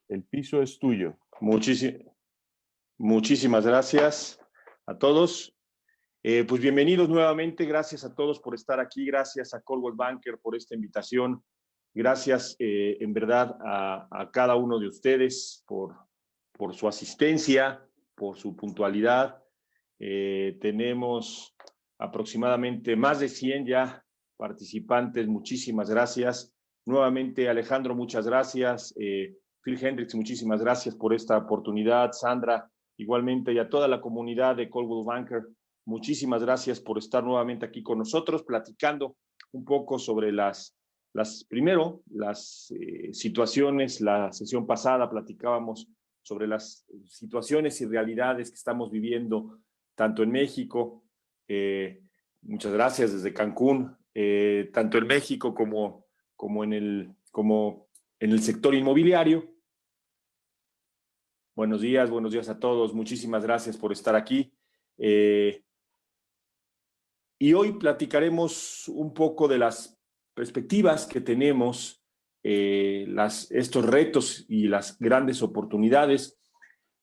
El piso es tuyo. Muchísimas gracias a todos. Pues bienvenidos nuevamente. Gracias a todos por estar aquí. Gracias a Coldwell Banker por esta invitación. Gracias en verdad a cada uno de ustedes por su asistencia, por su puntualidad. Tenemos aproximadamente más de 100 ya participantes. Muchísimas gracias. Nuevamente, Alejandro, muchas gracias. Phil Hendricks, muchísimas gracias por esta oportunidad. Sandra, igualmente, y a toda la comunidad de Coldwell Banker, muchísimas gracias por estar nuevamente aquí con nosotros, platicando un poco sobre las situaciones. La sesión pasada platicábamos sobre las situaciones y realidades que estamos viviendo, tanto en México, muchas gracias desde Cancún, tanto en México como en el sector inmobiliario. Buenos días a todos. Muchísimas gracias por estar aquí. Y hoy platicaremos un poco de las perspectivas que tenemos, estos retos y las grandes oportunidades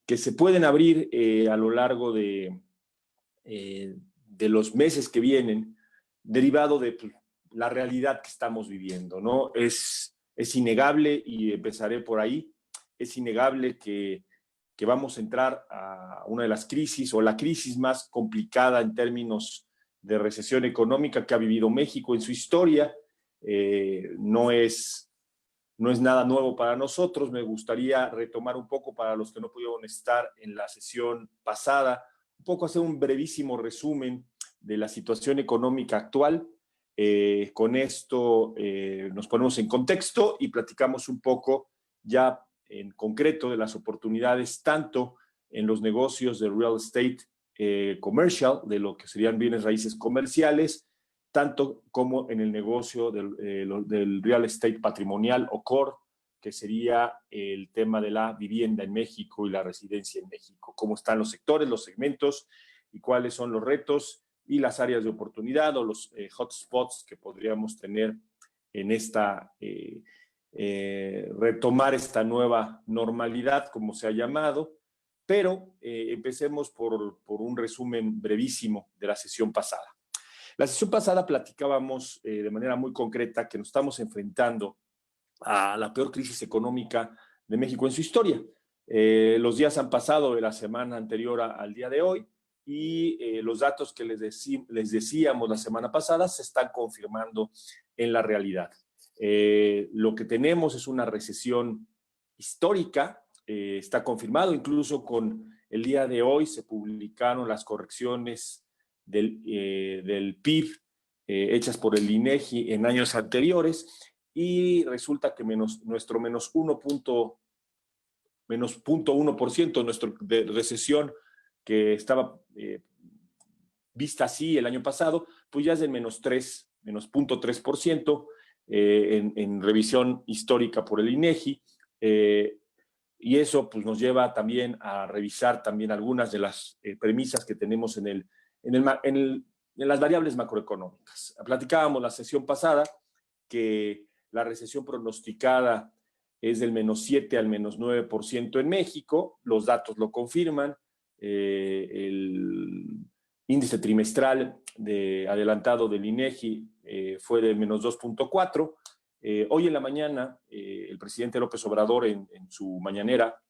que se pueden abrir a lo largo de los meses que vienen, derivado de la realidad que estamos viviendo, ¿no? Es innegable, y empezaré por ahí, es innegable que vamos a entrar a una de las crisis, o la crisis más complicada en términos de recesión económica que ha vivido México en su historia. No es nada nuevo para nosotros. Me gustaría retomar un poco, para los que no pudieron estar en la sesión pasada, un poco hacer un brevísimo resumen de la situación económica actual. Con esto nos ponemos en contexto y platicamos un poco ya en concreto de las oportunidades, tanto en los negocios de real estate commercial, de lo que serían bienes raíces comerciales, tanto como en el negocio del real estate patrimonial o core, que sería el tema de la vivienda en México y la residencia en México. Cómo están los sectores, los segmentos, y cuáles son los retos y las áreas de oportunidad, o los hotspots que podríamos tener en esta retomar esta nueva normalidad, como se ha llamado. Pero empecemos por un resumen brevísimo de la sesión pasada. La sesión pasada platicábamos de manera muy concreta que nos estamos enfrentando a la peor crisis económica de México en su historia. Los días han pasado de la semana anterior al día de hoy, y los datos que les decíamos la semana pasada se están confirmando en la realidad. Lo que tenemos es una recesión histórica. Está confirmado, incluso con el día de hoy se publicaron las correcciones del PIB hechas por el INEGI en años anteriores, y resulta que nuestro menos 0.1% nuestro de recesión, que estaba vista así el año pasado, pues ya es del menos 0.3%, en revisión histórica por el INEGI. Y eso pues nos lleva también a revisar también algunas de las premisas que tenemos en las variables macroeconómicas. Platicábamos la sesión pasada que la recesión pronosticada es del menos 7 al menos 9% en México. Los datos lo confirman. El índice trimestral adelantado del INEGI fue del menos 2.4. Hoy en la mañana, el presidente López Obrador en su mañanera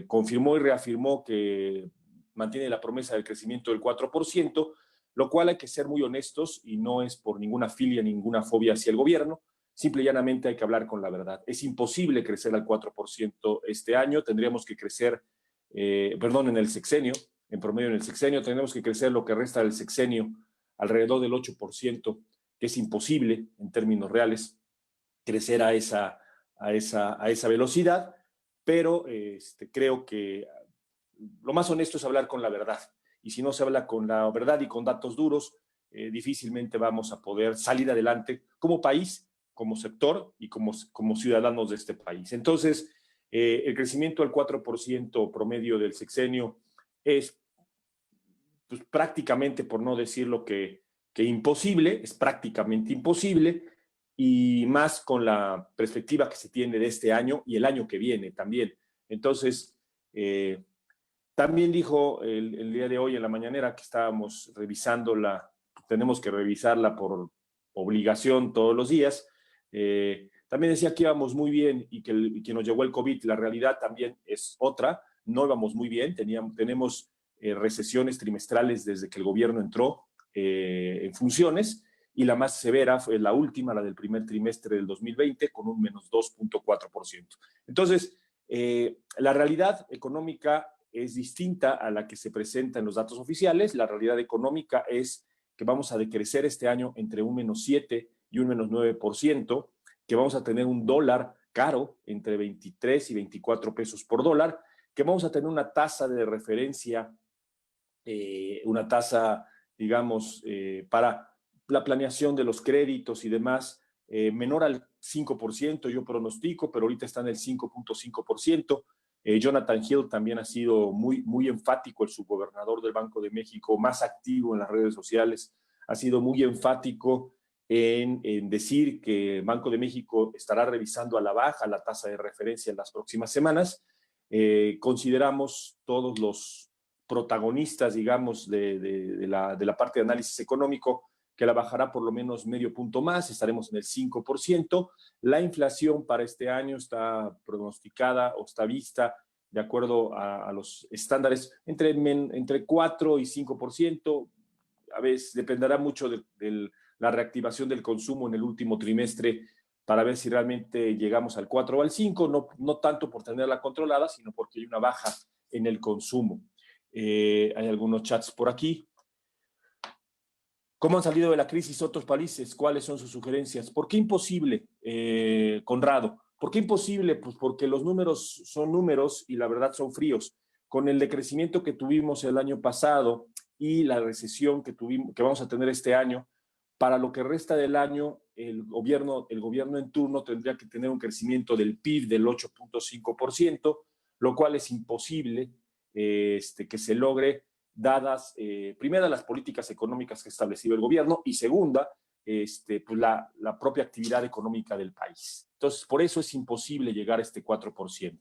confirmó y reafirmó que mantiene la promesa del crecimiento del 4%, lo cual hay que ser muy honestos, y no es por ninguna filia, ninguna fobia hacia el gobierno. Simple y llanamente hay que hablar con la verdad. Es imposible crecer al 4% este año. Tendríamos que crecer, en el sexenio, en promedio en el sexenio, tendríamos que crecer lo que resta del sexenio alrededor del 8%, que es imposible en términos reales crecer a esa velocidad. Pero creo que lo más honesto es hablar con la verdad. Y si no se habla con la verdad y con datos duros, difícilmente vamos a poder salir adelante como país, como sector y como ciudadanos de este país. Entonces, el crecimiento al 4% promedio del sexenio es pues, prácticamente, por no decir lo que imposible, es prácticamente imposible. y más con la perspectiva que se tiene de este año y el año que viene también. Entonces, también dijo el día de hoy en la mañanera que estábamos revisando tenemos que revisarla por obligación todos los días. También decía que íbamos muy bien y que nos llegó el COVID. La realidad también es otra. No íbamos muy bien. Tenemos recesiones trimestrales desde que el gobierno entró en funciones, y la más severa fue la última, la del primer trimestre del 2020, con un menos 2.4%. Entonces, la realidad económica es distinta a la que se presenta en los datos oficiales. La realidad económica es que vamos a decrecer este año entre un menos 7 y un menos 9%, que vamos a tener un dólar caro entre 23 y 24 pesos por dólar, que vamos a tener una tasa de referencia, una tasa, digamos, para la planeación de los créditos y demás, menor al 5%, yo pronostico, pero ahorita está en el 5.5%. Jonathan Hill también ha sido muy enfático, el subgobernador del Banco de México, más activo en las redes sociales, ha sido muy enfático en decir que el Banco de México estará revisando a la baja la tasa de referencia en las próximas semanas. Consideramos todos los protagonistas, digamos, de la parte de análisis económico, que la bajará por lo menos medio punto más, estaremos en el 5%. La inflación para este año está pronosticada o está vista, de acuerdo a los estándares, entre 4 y 5%. A veces dependerá mucho de la reactivación del consumo en el último trimestre para ver si realmente llegamos al 4 o al 5, no tanto por tenerla controlada, sino porque hay una baja en el consumo. Hay algunos chats por aquí. ¿Cómo han salido de la crisis otros países? ¿Cuáles son sus sugerencias? ¿Por qué imposible, Conrado? ¿Por qué imposible? Pues porque los números son números y la verdad son fríos. Con el decrecimiento que tuvimos el año pasado y la recesión que vamos a tener este año, para lo que resta del año, el gobierno en turno tendría que tener un crecimiento del PIB del 8.5%, lo cual es imposible que se logre dadas, primera, las políticas económicas que ha establecido el gobierno, y segunda, pues la propia actividad económica del país. Entonces, por eso es imposible llegar a este 4%.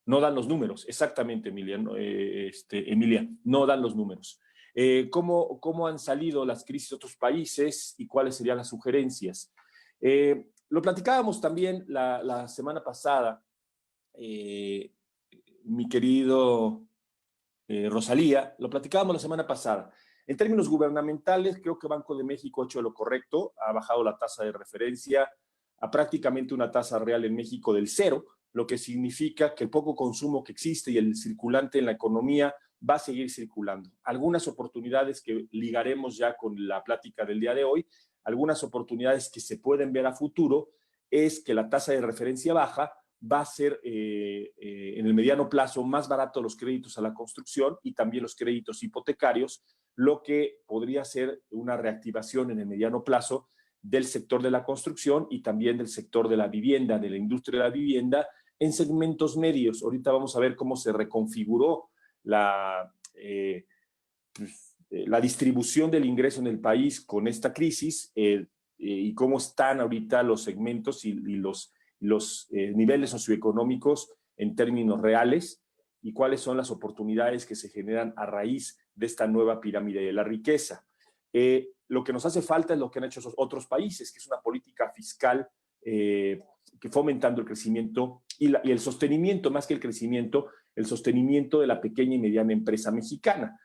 No dan los números, exactamente, Emilia, no dan los números. ¿Cómo han salido las crisis de otros países y cuáles serían las sugerencias? Lo platicábamos también la semana pasada, mi querido Rosalía, lo platicábamos la semana pasada. En términos gubernamentales, creo que Banco de México ha hecho lo correcto, ha bajado la tasa de referencia a prácticamente una tasa real en México del 0, lo que significa que el poco consumo que existe y el circulante en la economía va a seguir circulando. Algunas oportunidades que ligaremos ya con la plática del día de hoy, algunas oportunidades que se pueden ver a futuro, es que la tasa de referencia baja, va a ser en el mediano plazo más barato los créditos a la construcción y también los créditos hipotecarios, lo que podría ser una reactivación en el mediano plazo del sector de la construcción y también del sector de la vivienda, de la industria de la vivienda, en segmentos medios. Ahorita vamos a ver cómo se reconfiguró la distribución del ingreso en el país con esta crisis y cómo están ahorita los segmentos y los niveles socioeconómicos en términos reales y cuáles son las oportunidades que se generan a raíz de esta nueva pirámide de la riqueza. Lo que nos hace falta es lo que han hecho esos otros países, que es una política fiscal que fomentando el crecimiento y el sostenimiento, más que el crecimiento, el sostenimiento de la pequeña y mediana empresa mexicana.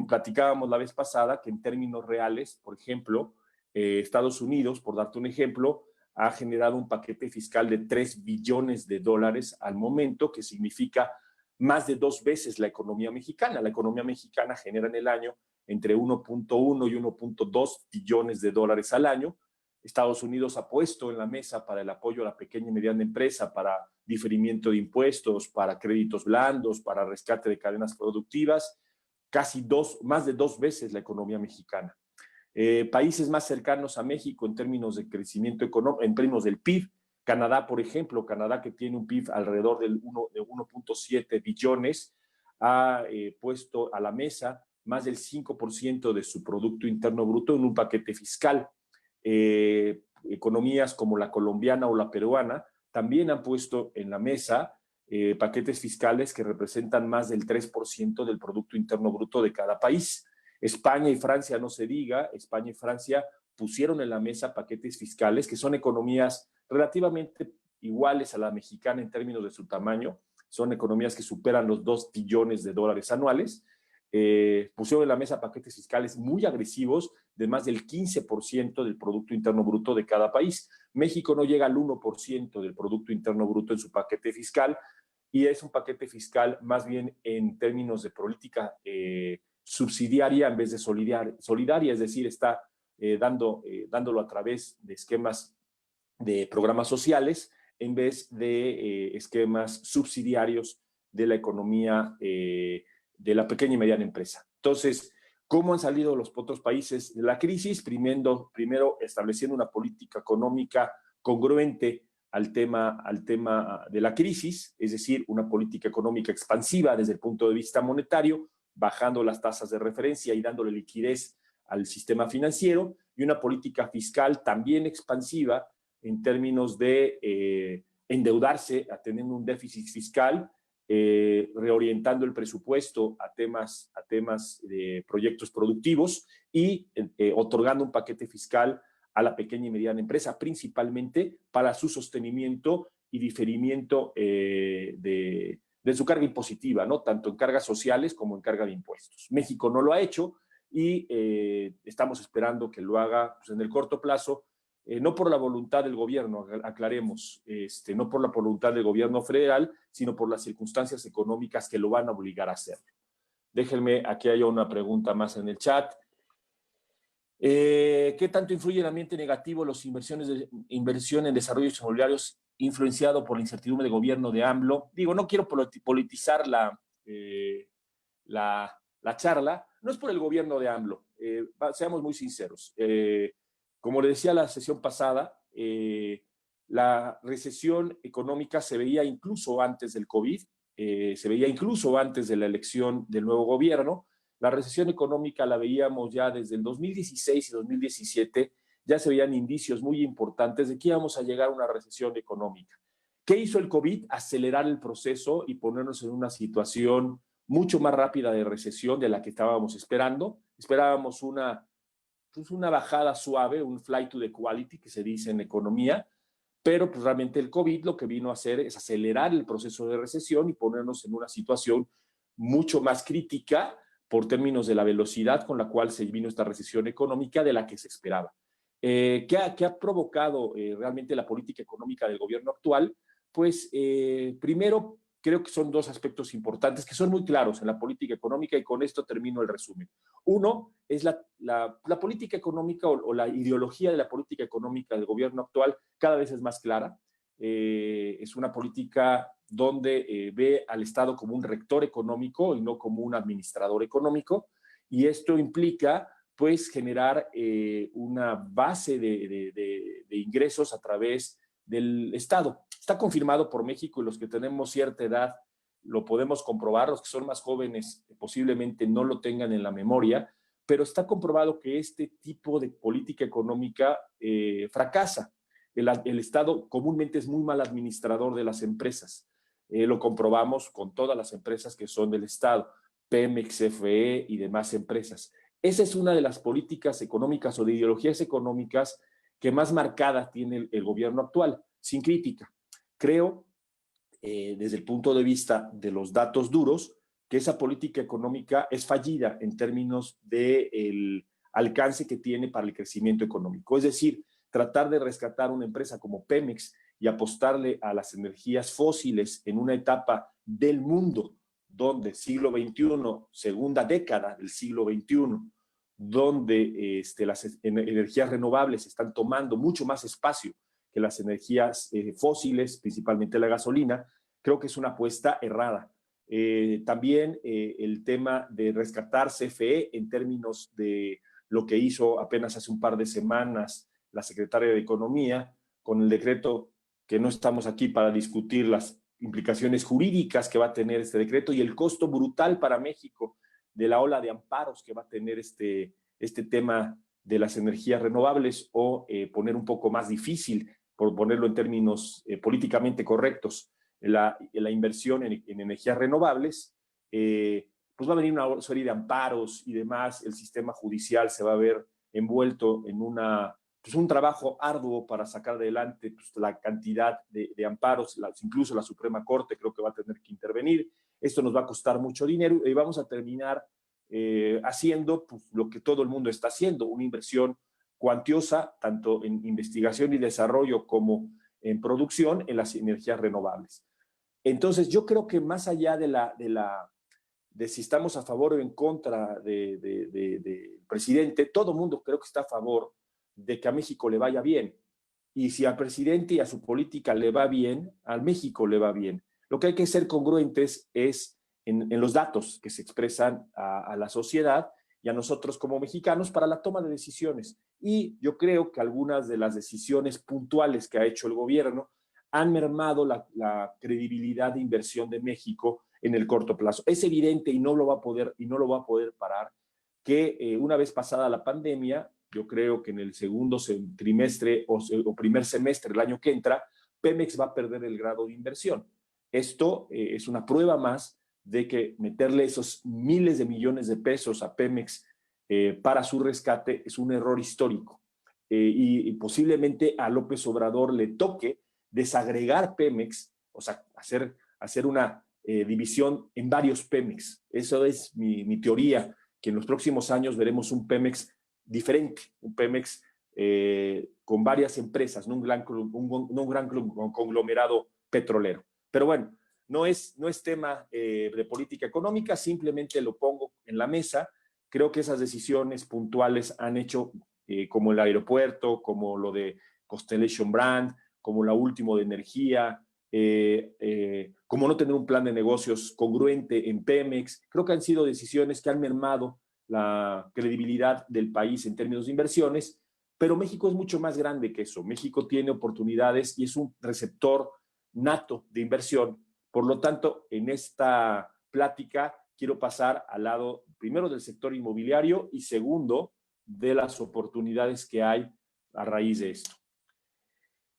Platicábamos la vez pasada que en términos reales, por ejemplo, Estados Unidos, por darte un ejemplo, ha generado un paquete fiscal de 3 billones de dólares al momento, que significa más de 2 veces la economía mexicana. La economía mexicana genera en el año entre 1.1 y 1.2 billones de dólares al año. Estados Unidos ha puesto en la mesa para el apoyo a la pequeña y mediana empresa, para diferimiento de impuestos, para créditos blandos, para rescate de cadenas productivas, más de 2 veces la economía mexicana. Países más cercanos a México en términos de crecimiento económico, en términos del PIB, Canadá, por ejemplo, Canadá, que tiene un PIB alrededor de 1.7 billones, ha puesto a la mesa más del 5% de su Producto Interno Bruto en un paquete fiscal. economías como la colombiana o la peruana también han puesto en la mesa paquetes fiscales que representan más del 3% del Producto Interno Bruto de cada país. España y Francia, no se diga, España y Francia pusieron en la mesa paquetes fiscales que son economías relativamente iguales a la mexicana en términos de su tamaño, son economías que superan los 2 billones de dólares anuales, pusieron en la mesa paquetes fiscales muy agresivos de más del 15% del Producto Interno Bruto de cada país. México no llega al 1% del Producto Interno Bruto en su paquete fiscal, y es un paquete fiscal más bien en términos de política subsidiaria en vez de solidaria, es decir, está dándolo a través de esquemas de programas sociales en vez de esquemas subsidiarios de la economía de la pequeña y mediana empresa. Entonces, ¿cómo han salido los otros países de la crisis? Primero estableciendo una política económica congruente al tema de la crisis, es decir, una política económica expansiva desde el punto de vista monetario, bajando las tasas de referencia y dándole liquidez al sistema financiero, y una política fiscal también expansiva en términos de endeudarse, teniendo un déficit fiscal, reorientando el presupuesto a temas de proyectos productivos y otorgando un paquete fiscal a la pequeña y mediana empresa, principalmente para su sostenimiento y diferimiento de su carga impositiva, ¿no? Tanto en cargas sociales como en carga de impuestos. México no lo ha hecho y estamos esperando que lo haga pues, en el corto plazo, no por la voluntad del gobierno, aclaremos, no por la voluntad del gobierno federal, sino por las circunstancias económicas que lo van a obligar a hacerlo. Déjenme, aquí hay una pregunta más en el chat. ¿Qué tanto influye el ambiente negativo las inversión en desarrollos inmobiliarios influenciado por la incertidumbre de gobierno de AMLO? Digo, no quiero politizar la charla, no es por el gobierno de AMLO, seamos muy sinceros. Como le decía la sesión pasada, la recesión económica se veía incluso antes del COVID, se veía incluso antes de la elección del nuevo gobierno. La recesión económica la veíamos ya desde el 2016 y 2017, ya se veían indicios muy importantes de que íbamos a llegar a una recesión económica. ¿Qué hizo el COVID? Acelerar el proceso y ponernos en una situación mucho más rápida de recesión de la que estábamos esperando. Esperábamos una bajada suave, un flight to the quality, que se dice en economía, pero pues realmente el COVID lo que vino a hacer es acelerar el proceso de recesión y ponernos en una situación mucho más crítica por términos de la velocidad con la cual se vino esta recesión económica de la que se esperaba. ¿Qué ha provocado realmente la política económica del gobierno actual? Pues primero, creo que son 2 aspectos importantes que son muy claros en la política económica, y con esto termino el resumen. Uno es la política económica o la ideología de la política económica del gobierno actual cada vez es más clara. Es una política donde ve al Estado como un rector económico y no como un administrador económico, y esto implica pues generar una base de ingresos a través del Estado. Está confirmado por México, y los que tenemos cierta edad lo podemos comprobar, los que son más jóvenes posiblemente no lo tengan en la memoria, pero está comprobado que este tipo de política económica fracasa. El Estado comúnmente es muy mal administrador de las empresas. Lo comprobamos con todas las empresas que son del Estado, Pemex, CFE y demás empresas. Esa es una de las políticas económicas o de ideologías económicas que más marcada tiene el gobierno actual, sin crítica. Creo, desde el punto de vista de los datos duros, que esa política económica es fallida en términos del alcance que tiene para el crecimiento económico. Es decir, tratar de rescatar una empresa como Pemex y apostarle a las energías fósiles en una etapa del mundo donde siglo XXI, segunda década del siglo XXI, donde las energías renovables están tomando mucho más espacio que las energías fósiles, principalmente la gasolina, creo que es una apuesta errada. También el tema de rescatar CFE en términos de lo que hizo apenas hace un par de semanas la secretaria de Economía con el decreto, que no estamos aquí para discutir las implicaciones jurídicas que va a tener este decreto y el costo brutal para México de la ola de amparos que va a tener este tema de las energías renovables o poner un poco más difícil, por ponerlo en términos políticamente correctos, la inversión en energías renovables, pues va a venir una serie de amparos y demás. El sistema judicial se va a ver envuelto en pues un trabajo arduo para sacar adelante pues, la cantidad de amparos, incluso la Suprema Corte creo que va a tener que intervenir. Esto nos va a costar mucho dinero y vamos a terminar haciendo pues, lo que todo el mundo está haciendo, una inversión cuantiosa, tanto en investigación y desarrollo como en producción en las energías renovables. Entonces, yo creo que más allá de si estamos a favor o en contra del presidente, todo el mundo creo que está a favor de que a México le vaya bien. Y si al presidente y a su política le va bien, al México le va bien. Lo que hay que ser congruentes es en los datos que se expresan a la sociedad y a nosotros como mexicanos para la toma de decisiones. Y yo creo que algunas de las decisiones puntuales que ha hecho el gobierno han mermado la credibilidad de inversión de México en el corto plazo. Es evidente y no lo va a poder parar que una vez pasada la pandemia, yo creo que en el segundo trimestre o primer semestre del año que entra, Pemex va a perder el grado de inversión. Esto es una prueba más de que meterle esos miles de millones de pesos a Pemex para su rescate es un error histórico. Y posiblemente a López Obrador le toque desagregar Pemex, o sea, hacer una división en varios Pemex. Eso es mi teoría, que en los próximos años veremos un Pemex diferente, un Pemex con varias empresas, no un gran conglomerado petrolero. Pero bueno, no es tema de política económica, simplemente lo pongo en la mesa. Creo que esas decisiones puntuales han hecho, como el aeropuerto, como lo de Constellation Brand, como la última de energía, como no tener un plan de negocios congruente en Pemex. Creo que han sido decisiones que han mermado la credibilidad del país en términos de inversiones, pero México es mucho más grande que eso. México tiene oportunidades y es un receptor nato de inversión. Por lo tanto, en esta plática quiero pasar al lado, primero, del sector inmobiliario y segundo, de las oportunidades que hay a raíz de esto.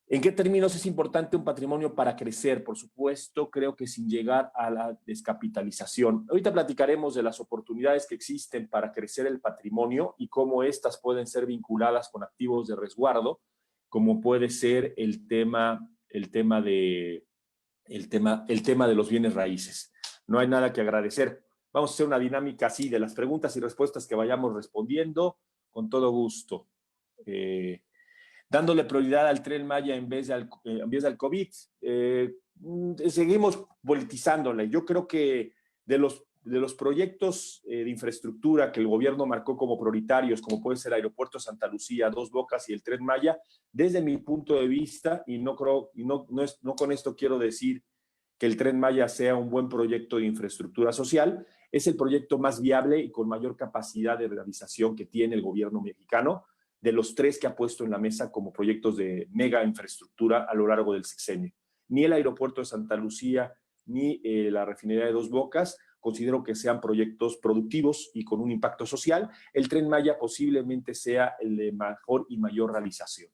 ¿En qué términos es importante un patrimonio para crecer? Por supuesto, creo que sin llegar a la descapitalización. Ahorita platicaremos de las oportunidades que existen para crecer el patrimonio y cómo estas pueden ser vinculadas con activos de resguardo, como puede ser el tema de los bienes raíces. No hay nada que agradecer. Vamos a hacer una dinámica así de las preguntas y respuestas que vayamos respondiendo con todo gusto. Dándole prioridad al Tren Maya en vez del COVID. Seguimos politizándole. Yo creo que de los proyectos de infraestructura que el gobierno marcó como prioritarios, como puede ser Aeropuerto Santa Lucía, Dos Bocas y el Tren Maya, desde mi punto de vista, y no con esto quiero decir que el Tren Maya sea un buen proyecto de infraestructura social, es el proyecto más viable y con mayor capacidad de realización que tiene el gobierno mexicano, de los tres que ha puesto en la mesa como proyectos de mega infraestructura a lo largo del sexenio. Ni el aeropuerto de Santa Lucía, ni la refinería de Dos Bocas considero que sean proyectos productivos y con un impacto social. El Tren Maya posiblemente sea el de mejor y mayor realización,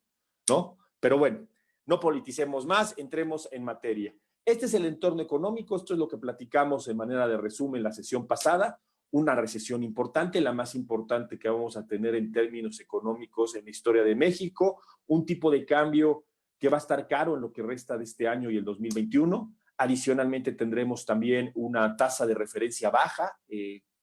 ¿no? Pero bueno, no politicemos más, entremos en materia. Este es el entorno económico, esto es lo que platicamos de manera de resumen la sesión pasada. Una recesión importante, la más importante que vamos a tener en términos económicos en la historia de México, un tipo de cambio que va a estar caro en lo que resta de este año y el 2021. Adicionalmente tendremos también una tasa de referencia baja,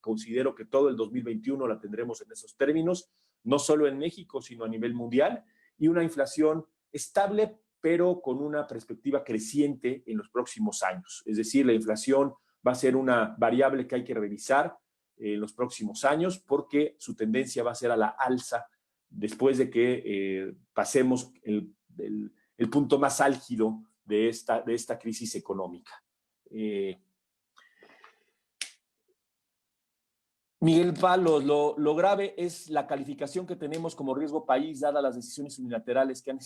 considero que todo el 2021 la tendremos en esos términos, no solo en México, sino a nivel mundial, y una inflación estable, pero con una perspectiva creciente en los próximos años. Es decir, la inflación va a ser una variable que hay que revisar en los próximos años porque su tendencia va a ser a la alza después de que pasemos el punto más álgido de esta crisis económica. Miguel Palos, lo grave es la calificación que tenemos como riesgo país, dadas las decisiones unilaterales que han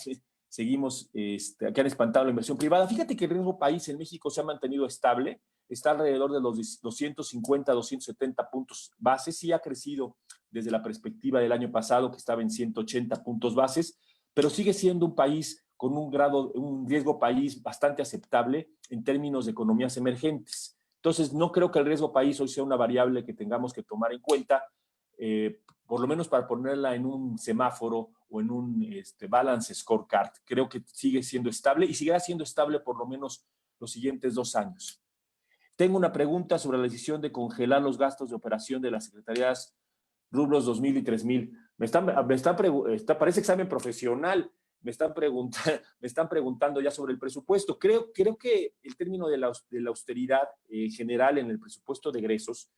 espantado la inversión privada. Fíjate que el riesgo país en México se ha mantenido estable, está alrededor de los 250, 270 puntos base, sí ha crecido desde la perspectiva del año pasado, que estaba en 180 puntos bases, pero sigue siendo un país con un riesgo país bastante aceptable en términos de economías emergentes. Entonces, no creo que el riesgo país hoy sea una variable que tengamos que tomar en cuenta, por lo menos para ponerla en un semáforo o en un balance scorecard. Creo que sigue siendo estable y seguirá siendo estable por lo menos los siguientes 2 años. Tengo una pregunta sobre la decisión de congelar los gastos de operación de las secretarías rubros 2000 y 3000. Parece examen profesional. Me están preguntando ya sobre el presupuesto. Creo que el término de la austeridad general en el presupuesto de egresos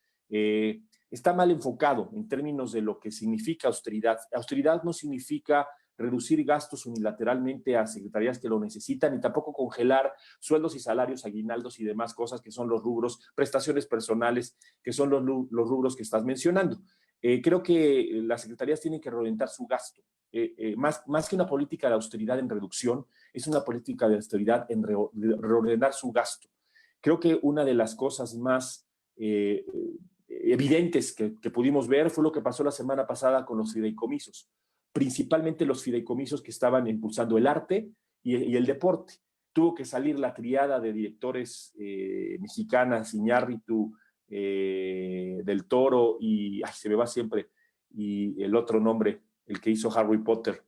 está mal enfocado en términos de lo que significa austeridad. Austeridad no significa reducir gastos unilateralmente a secretarías que lo necesitan y tampoco congelar sueldos y salarios, aguinaldos y demás cosas que son los rubros, prestaciones personales, que son los rubros que estás mencionando. Creo que las secretarías tienen que reorientar su gasto. Más que una política de austeridad en reducción, es una política de austeridad en reordenar su gasto. Creo que una de las cosas más evidentes que pudimos ver fue lo que pasó la semana pasada con los fideicomisos, principalmente los fideicomisos que estaban impulsando el arte y el deporte. Tuvo que salir la triada de directores mexicanas, Iñárritu, del Toro y se me va siempre, y el otro nombre, el que hizo Harry Potter.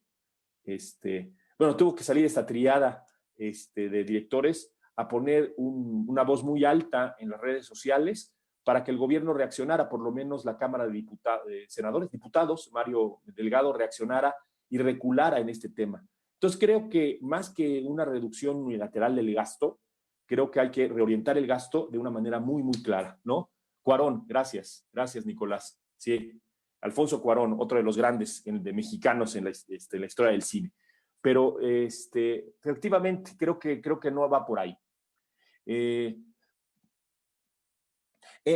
Bueno, tuvo que salir esta triada de directores a poner una voz muy alta en las redes sociales para que el gobierno reaccionara, por lo menos la Cámara de Senadores, diputados, Mario Delgado, reaccionara y reculara en este tema. Entonces creo que más que una reducción unilateral del gasto, creo que hay que reorientar el gasto de una manera muy, muy clara, ¿no? Cuarón, gracias Nicolás. Sí, Alfonso Cuarón, otro de los grandes de mexicanos en la historia del cine. Pero efectivamente creo que no va por ahí.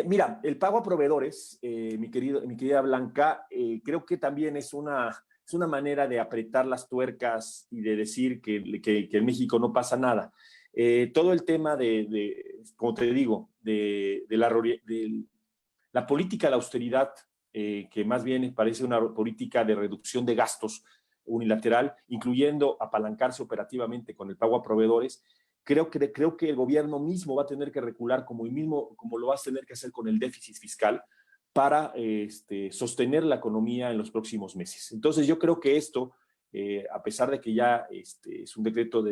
Mira, el pago a proveedores, mi querida Blanca, creo que también es una manera de apretar las tuercas y de decir que en México no pasa nada. Todo el tema como te digo, de la política de austeridad, que más bien parece una política de reducción de gastos unilateral, incluyendo apalancarse operativamente con el pago a proveedores. Creo que el gobierno mismo va a tener que recular como lo va a tener que hacer con el déficit fiscal para sostener la economía en los próximos meses. Entonces yo creo que esto, a pesar de que ya es un decreto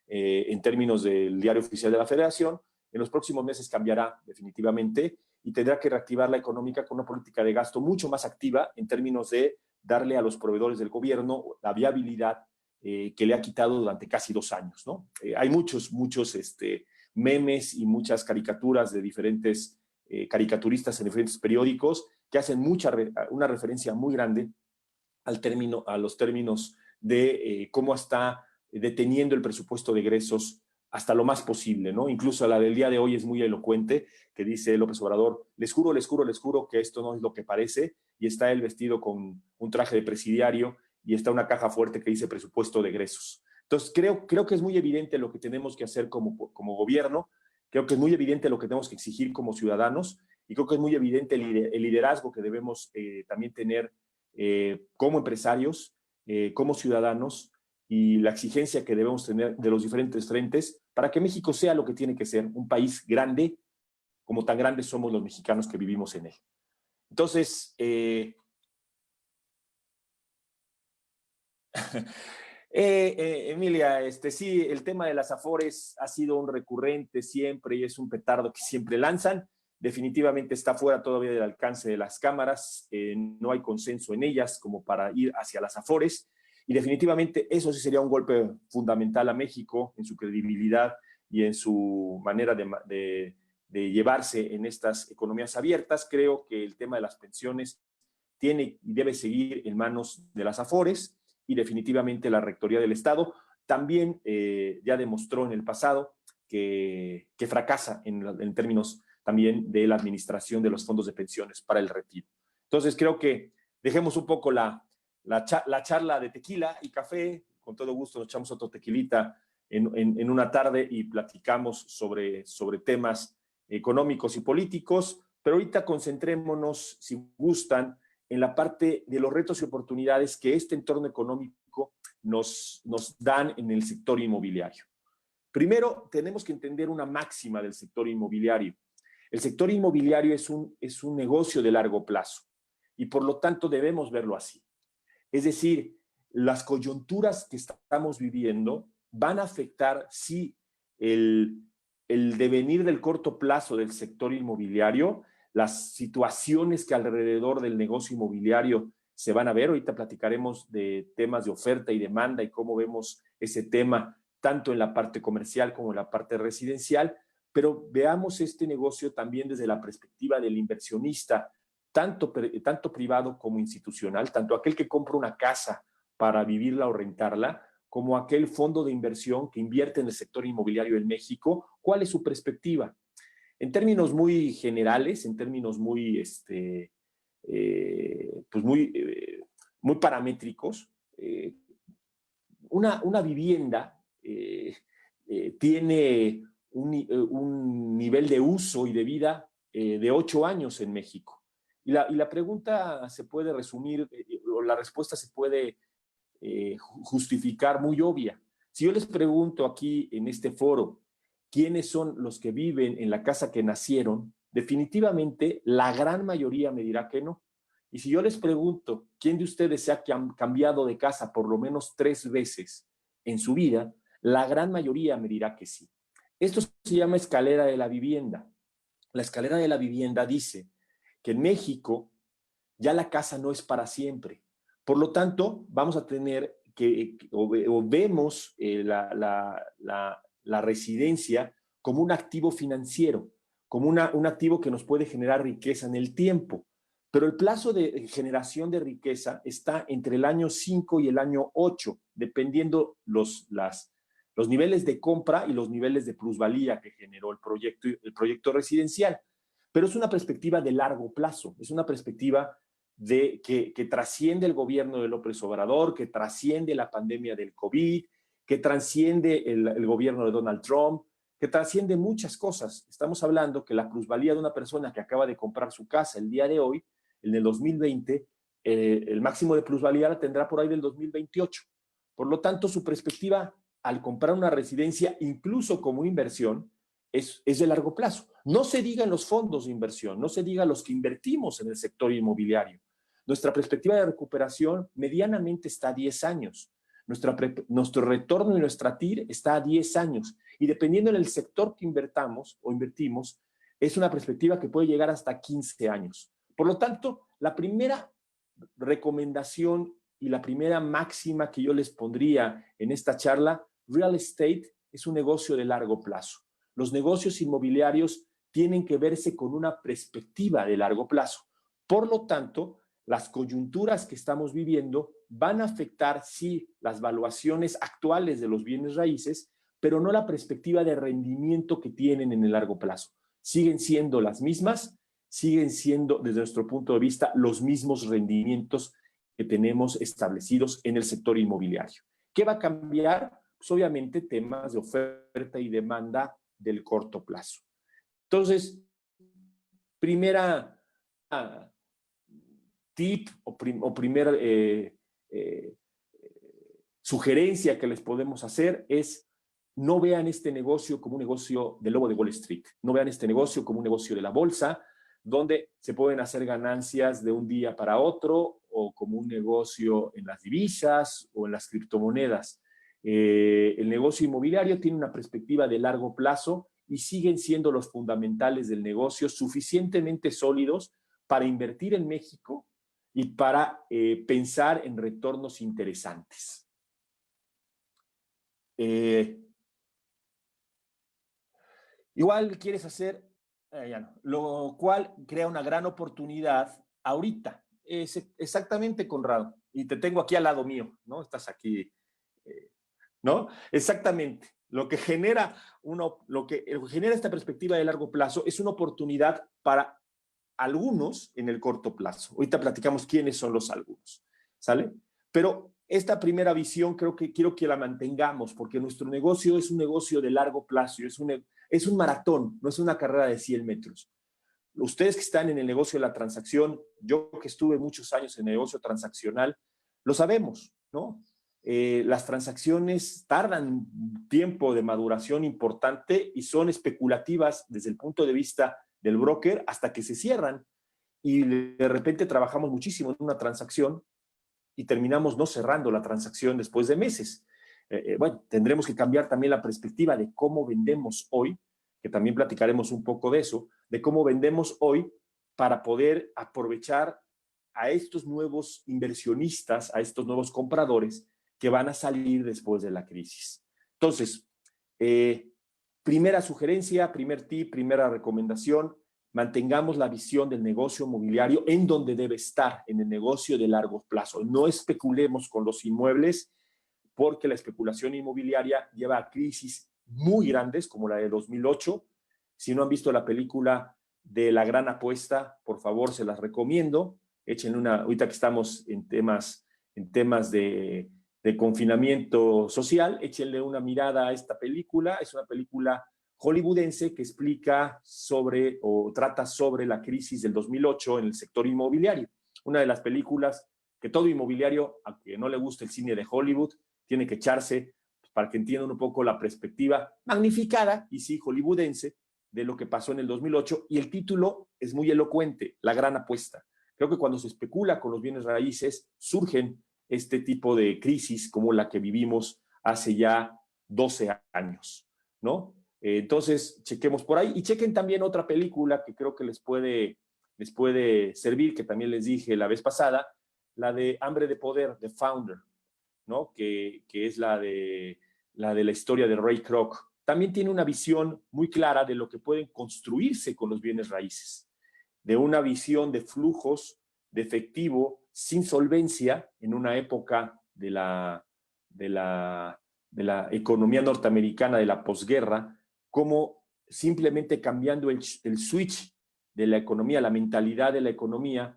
en términos del Diario Oficial de la Federación, en los próximos meses cambiará definitivamente y tendrá que reactivar la económica con una política de gasto mucho más activa en términos de darle a los proveedores del gobierno la viabilidad que le ha quitado durante casi 2 años, ¿no? Hay muchos memes y muchas caricaturas de diferentes caricaturistas en diferentes periódicos que hacen una referencia muy grande a los términos de cómo está deteniendo el presupuesto de egresos hasta lo más posible, ¿no? Incluso la del día de hoy es muy elocuente, que dice López Obrador: les juro que esto no es lo que parece, y está él vestido con un traje de presidiario y está una caja fuerte que dice presupuesto de egresos. Entonces, creo que es muy evidente lo que tenemos que hacer como gobierno, creo que es muy evidente lo que tenemos que exigir como ciudadanos, y creo que es muy evidente el liderazgo que debemos también tener como empresarios, como ciudadanos, y la exigencia que debemos tener de los diferentes frentes para que México sea lo que tiene que ser, un país grande, como tan grandes somos los mexicanos que vivimos en él. Entonces, Emilia, sí, el tema de las Afores ha sido un recurrente siempre y es un petardo que siempre lanzan. Definitivamente está fuera todavía del alcance de las cámaras, no hay consenso en ellas como para ir hacia las Afores, y definitivamente eso sí sería un golpe fundamental a México en su credibilidad y en su manera de llevarse en estas economías abiertas. Creo que el tema de las pensiones tiene y debe seguir en manos de las Afores, y definitivamente la Rectoría del Estado también ya demostró en el pasado que fracasa en términos también de la administración de los fondos de pensiones para el retiro. Entonces creo que dejemos un poco la charla de tequila y café, con todo gusto nos echamos otro tequilita en una tarde y platicamos sobre temas económicos y políticos, Pero ahorita concentrémonos, si gustan, en la parte de los retos y oportunidades que este entorno económico nos dan en el sector inmobiliario. Primero, tenemos que entender una máxima del sector inmobiliario. El sector inmobiliario es un negocio de largo plazo y por lo tanto debemos verlo así. Es decir, las coyunturas que estamos viviendo van a afectar, sí, el devenir del corto plazo del sector inmobiliario, las situaciones que alrededor del negocio inmobiliario se van a ver. Ahorita platicaremos de temas de oferta y demanda y cómo vemos ese tema tanto en la parte comercial como en la parte residencial, pero veamos este negocio también desde la perspectiva del inversionista, tanto privado como institucional, tanto aquel que compra una casa para vivirla o rentarla, como aquel fondo de inversión que invierte en el sector inmobiliario en México. ¿Cuál es su perspectiva? En términos muy generales, en términos muy, pues muy paramétricos, una vivienda tiene un nivel de uso y de vida de 8 años en México. Y la pregunta se puede resumir, o la respuesta se puede justificar muy obvia. Si yo les pregunto aquí en este foro, ¿quiénes son los que viven en la casa que nacieron? Definitivamente la gran mayoría me dirá que no. Y si yo les pregunto, ¿quién de ustedes se ha cambiado de casa por lo menos 3 veces en su vida? La gran mayoría me dirá que sí. Esto se llama escalera de la vivienda. La escalera de la vivienda dice que en México ya la casa no es para siempre. Por lo tanto, vamos a tener o vemos la residencia como un activo financiero, como un activo que nos puede generar riqueza en el tiempo. Pero el plazo de generación de riqueza está entre el año 5 y el año 8, dependiendo los niveles de compra y los niveles de plusvalía que generó el proyecto residencial. Pero es una perspectiva de largo plazo, es una perspectiva que trasciende el gobierno de López Obrador, que trasciende la pandemia del COVID, que trasciende el gobierno de Donald Trump, que trasciende muchas cosas. Estamos hablando que la plusvalía de una persona que acaba de comprar su casa el día de hoy, en el 2020, el máximo de plusvalía la tendrá por ahí del 2028. Por lo tanto, su perspectiva al comprar una residencia, incluso como inversión, es de largo plazo. No se diga en los fondos de inversión, no se diga los que invertimos en el sector inmobiliario. Nuestra perspectiva de recuperación medianamente está a 10 años. Nuestro retorno y nuestra TIR está a 10 años. Y dependiendo del sector que invertamos o invertimos, es una perspectiva que puede llegar hasta 15 años. Por lo tanto, la primera recomendación y la primera máxima que yo les pondría en esta charla, real estate es un negocio de largo plazo. Los negocios inmobiliarios tienen que verse con una perspectiva de largo plazo. Por lo tanto, las coyunturas que estamos viviendo van a afectar, sí, las valuaciones actuales de los bienes raíces, pero no la perspectiva de rendimiento que tienen en el largo plazo. Siguen siendo las mismas, siguen siendo, desde nuestro punto de vista, los mismos rendimientos que tenemos establecidos en el sector inmobiliario. ¿Qué va a cambiar? Pues obviamente temas de oferta y demanda del corto plazo. Entonces, primera tip o primera sugerencia que les podemos hacer es: no vean este negocio como un negocio del lobo de Wall Street, no vean este negocio como un negocio de la bolsa, donde se pueden hacer ganancias de un día para otro, o como un negocio en las divisas o en las criptomonedas. El negocio inmobiliario tiene una perspectiva de largo plazo y siguen siendo los fundamentales del negocio suficientemente sólidos para invertir en México y para pensar en retornos interesantes. Igual quieres hacer, ya no, lo cual crea una gran oportunidad ahorita. Exactamente, Conrado. Y te tengo aquí al lado mío, ¿no? Estás aquí, ¿no? Exactamente. Lo que genera esta perspectiva de largo plazo es una oportunidad para algunos en el corto plazo. Ahorita platicamos quiénes son los algunos, ¿sale? Pero esta primera visión quiero que la mantengamos, porque nuestro negocio es un negocio de largo plazo, es un maratón, no es una carrera de 100 metros. ustedes que están en el negocio de la transacción, yo que estuve muchos años en el negocio transaccional, lo sabemos, ¿no? Las transacciones tardan tiempo de maduración importante y son especulativas desde el punto de vista del broker hasta que se cierran. Y de repente trabajamos muchísimo en una transacción y terminamos no cerrando la transacción después de meses. Bueno, tendremos que cambiar también la perspectiva de cómo vendemos hoy, que también platicaremos un poco de eso, de cómo vendemos hoy para poder aprovechar a estos nuevos inversionistas, a estos nuevos compradores que van a salir después de la crisis. Entonces, primera sugerencia, primer tip, primera recomendación, mantengamos la visión del negocio inmobiliario en donde debe estar, en el negocio de largo plazo. No especulemos con los inmuebles porque la especulación inmobiliaria lleva a crisis muy grandes como la de 2008. Si no han visto la película de La Gran Apuesta, por favor, se las recomiendo. Échenle una, ahorita que estamos en temas de confinamiento social, échenle una mirada a esta película. Es una película hollywoodense que explica sobre o trata sobre la crisis del 2008 en el sector inmobiliario. Una de las películas que todo inmobiliario, aunque no le guste el cine de Hollywood, tiene que echarse para que entiendan un poco la perspectiva magnificada, y sí, hollywoodense, de lo que pasó en el 2008. Y el título es muy elocuente, La Gran Apuesta. Creo que cuando se especula con los bienes raíces, surgen este tipo de crisis como la que vivimos hace ya 12 años, ¿no? Entonces, chequemos por ahí y chequen también otra película que creo que les puede servir, que también les dije la vez pasada, la de Hambre de Poder, The Founder, ¿no? Que es la de la historia de Ray Kroc. También tiene una visión muy clara de lo que pueden construirse con los bienes raíces, de una visión de flujos, de efectivo, sin solvencia, en una época de la economía norteamericana de la posguerra, como simplemente cambiando el switch de la economía, la mentalidad de la economía,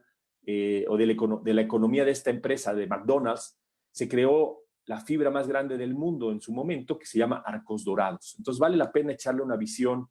o de la economía de esta empresa, de McDonald's, se creó la fibra más grande del mundo en su momento, que se llama Arcos Dorados. Entonces vale la pena echarle una visión.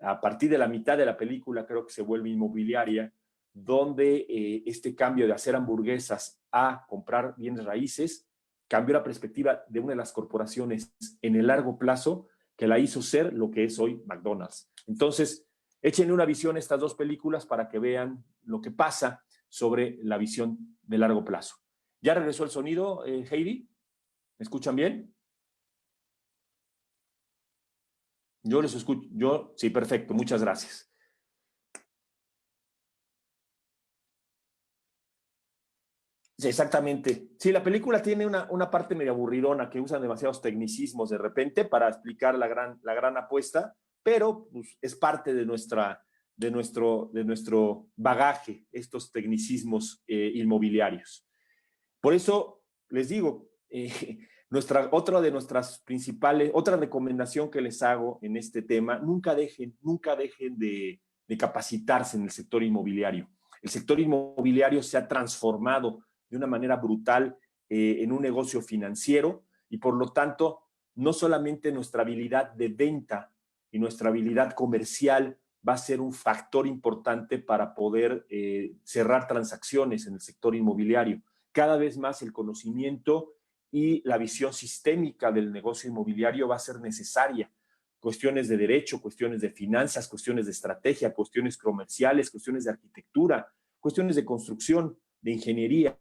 A partir de la mitad de la película creo que se vuelve inmobiliaria, donde este cambio de hacer hamburguesas a comprar bienes raíces cambió la perspectiva de una de las corporaciones en el largo plazo que la hizo ser lo que es hoy McDonald's. Entonces, échenle una visión a estas dos películas para que vean lo que pasa sobre la visión de largo plazo. ¿Ya regresó el sonido, Heidi? ¿Me escuchan bien? Yo les escucho, sí, perfecto, muchas gracias. Sí, exactamente. Sí, la película tiene una parte medio aburridona, que usan demasiados tecnicismos de repente para explicar la gran apuesta, pero pues, es parte de nuestro bagaje, estos tecnicismos inmobiliarios. Por eso les digo, otra recomendación que les hago en este tema, nunca dejen de capacitarse en el sector inmobiliario. El sector inmobiliario se ha transformado de una manera brutal en un negocio financiero, y por lo tanto, no solamente nuestra habilidad de venta y nuestra habilidad comercial va a ser un factor importante para poder cerrar transacciones en el sector inmobiliario. Cada vez más el conocimiento y la visión sistémica del negocio inmobiliario va a ser necesaria. Cuestiones de derecho, cuestiones de finanzas, cuestiones de estrategia, cuestiones comerciales, cuestiones de arquitectura, cuestiones de construcción, de ingeniería.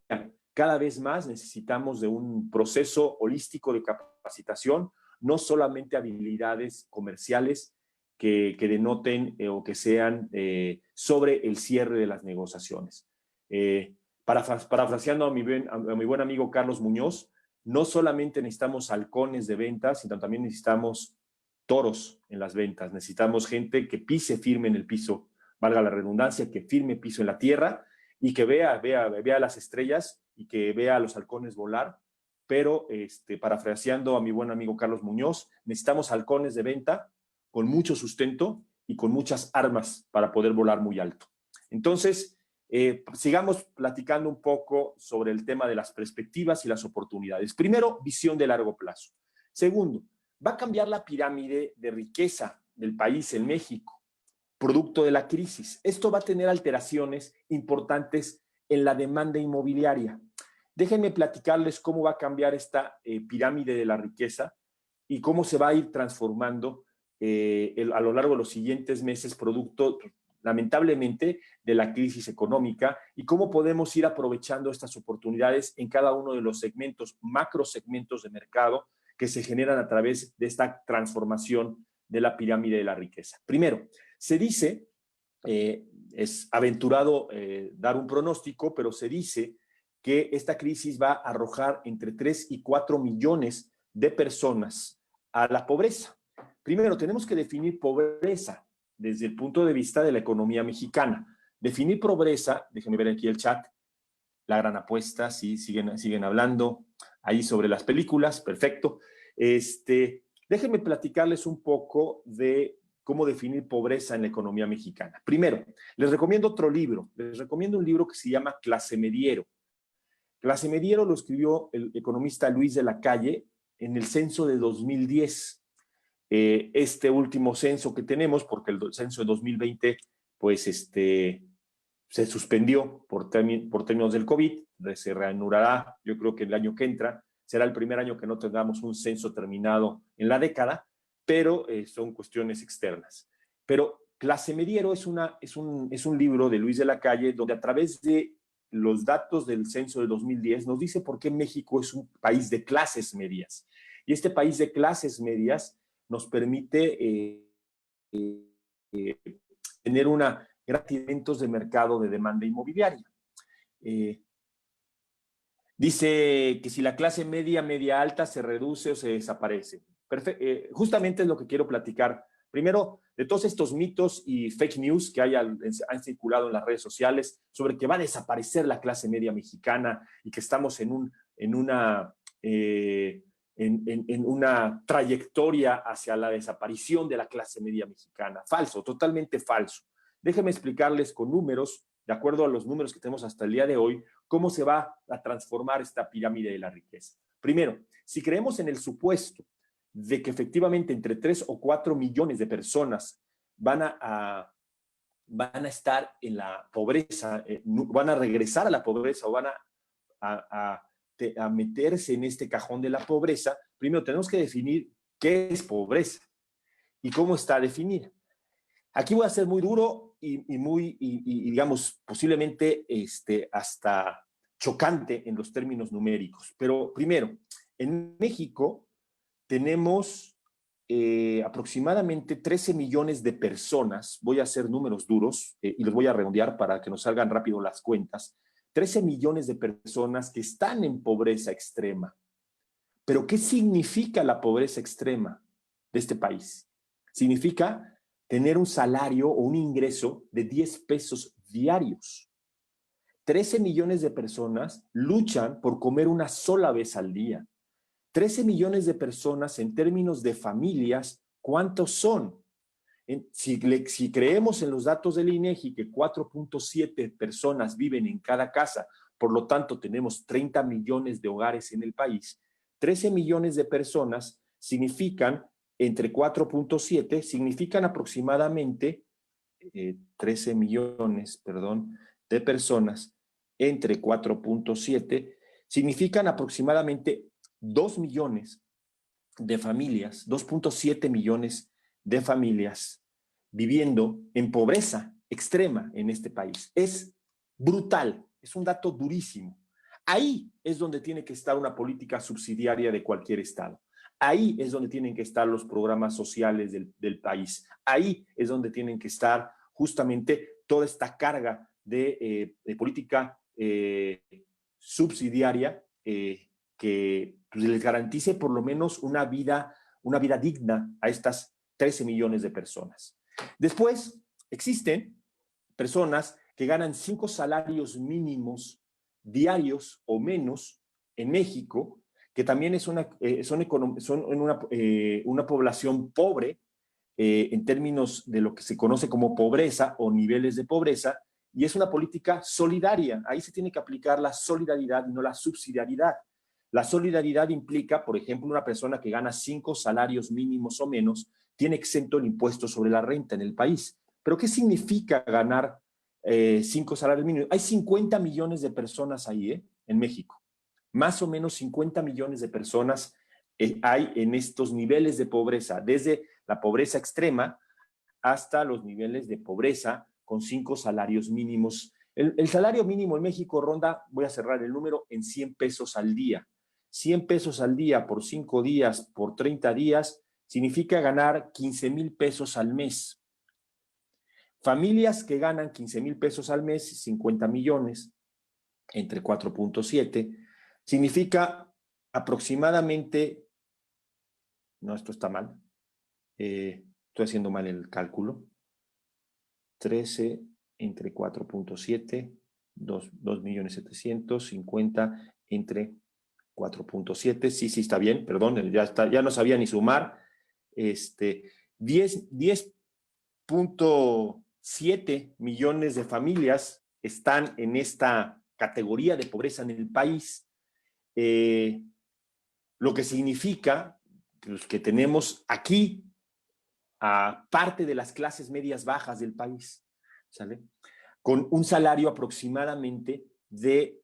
Cada vez más necesitamos de un proceso holístico de capacitación, no solamente habilidades comerciales que denoten o que sean sobre el cierre de las negociaciones. Parafraseando a mi buen amigo Carlos Muñoz, no solamente necesitamos halcones de ventas, sino también necesitamos toros en las ventas. Necesitamos gente que pise firme en el piso, valga la redundancia, que firme piso en la tierra y que vea las estrellas y que vea a los halcones volar. Pero parafraseando a mi buen amigo Carlos Muñoz, necesitamos halcones de venta con mucho sustento y con muchas armas para poder volar muy alto. Entonces, sigamos platicando un poco sobre el tema de las perspectivas y las oportunidades. Primero, visión de largo plazo. Segundo, va a cambiar la pirámide de riqueza del país en México. producto de la crisis. Esto va a tener alteraciones importantes en la demanda inmobiliaria. Déjenme platicarles cómo va a cambiar esta pirámide de la riqueza y cómo se va a ir transformando a lo largo de los siguientes meses, producto, lamentablemente, de la crisis económica, y cómo podemos ir aprovechando estas oportunidades en cada uno de los segmentos, macro segmentos de mercado que se generan a través de esta transformación de la pirámide de la riqueza. Primero, se dice, es aventurado dar un pronóstico, pero se dice que esta crisis va a arrojar entre 3 y 4 millones de personas a la pobreza. Primero, tenemos que definir pobreza desde el punto de vista de la economía mexicana. Definir pobreza, déjenme ver aquí el chat, la gran apuesta, sí, siguen hablando ahí sobre las películas, perfecto. Déjenme platicarles un poco de cómo definir pobreza en la economía mexicana. Primero, les recomiendo otro libro. Les recomiendo un libro que se llama Clase Mediero. Clase Mediero lo escribió el economista Luis de la Calle en el censo de 2010. Este último censo que tenemos, porque el censo de 2020, pues se suspendió por términos del COVID, se reanudará, yo creo que el año que entra, será el primer año que no tengamos un censo terminado en la década, pero son cuestiones externas. Pero Clase Mediero es un libro de Luis de la Calle, donde a través de los datos del censo de 2010 nos dice por qué México es un país de clases medias. Y este país de clases medias nos permite tener una gran elementos de mercado de demanda inmobiliaria. Dice que si la clase media alta se reduce o se desaparece. Justamente es lo que quiero platicar. Primero, de todos estos mitos y fake news que han circulado en las redes sociales sobre que va a desaparecer la clase media mexicana y que estamos en una trayectoria hacia la desaparición de la clase media mexicana. Falso, totalmente falso. Déjenme explicarles con números, de acuerdo a los números que tenemos hasta el día de hoy, cómo se va a transformar esta pirámide de la riqueza. Primero, si creemos en el supuesto de que efectivamente entre 3 o 4 millones de personas van a estar en la pobreza, van a regresar a la pobreza o van a meterse en este cajón de la pobreza, primero tenemos que definir qué es pobreza y cómo está definida. Aquí voy a ser muy duro y digamos, posiblemente hasta chocante en los términos numéricos. Pero primero, en México tenemos aproximadamente 13 millones de personas, voy a hacer números duros y los voy a redondear para que nos salgan rápido las cuentas, 13 millones de personas que están en pobreza extrema. Pero ¿qué significa la pobreza extrema de este país? Significa tener un salario o un ingreso de 10 pesos diarios. 13 millones de personas luchan por comer una sola vez al día. 13 millones de personas en términos de familias, ¿cuántos son? Si creemos en los datos del INEGI que 4.7 personas viven en cada casa, por lo tanto tenemos 30 millones de hogares en el país, 13 millones de personas significan, entre 4.7, significan aproximadamente 13 millones, de personas entre 4.7, significan aproximadamente 2 millones de familias, 2.7 millones de familias viviendo en pobreza extrema en este país. Es brutal, es un dato durísimo. Ahí es donde tiene que estar una política subsidiaria de cualquier estado. Ahí es donde tienen que estar los programas sociales del país. Ahí es donde tienen que estar justamente toda esta carga de política subsidiaria que les garantice por lo menos una vida digna a estas 13 millones de personas. Después, existen personas que ganan 5 salarios mínimos diarios o menos en México, que también son una población pobre en términos de lo que se conoce como pobreza o niveles de pobreza, y es una política solidaria. Ahí se tiene que aplicar la solidaridad y no la subsidiariedad. La solidaridad implica, por ejemplo, una persona que gana 5 salarios mínimos o menos tiene exento el impuesto sobre la renta en el país. Pero ¿qué significa ganar 5 salarios mínimos? Hay 50 millones de personas ahí, en México. Más o menos 50 millones de personas hay en estos niveles de pobreza, desde la pobreza extrema hasta los niveles de pobreza con 5 salarios mínimos. El salario mínimo en México ronda, voy a cerrar el número, en 100 pesos al día. 100 pesos al día por 5 días, por 30 días, significa ganar 15,000 pesos al mes. Familias que ganan 15,000 pesos al mes, 50 millones, entre 4.7, significa aproximadamente, no, esto está mal, estoy haciendo mal el cálculo, 13 entre 4.7, 2.750.000 entre 4.7, sí, está bien, perdón, ya no sabía ni sumar, 10.7 millones de familias están en esta categoría de pobreza en el país, lo que significa que tenemos aquí a parte de las clases medias bajas del país, ¿sale? Con un salario aproximadamente de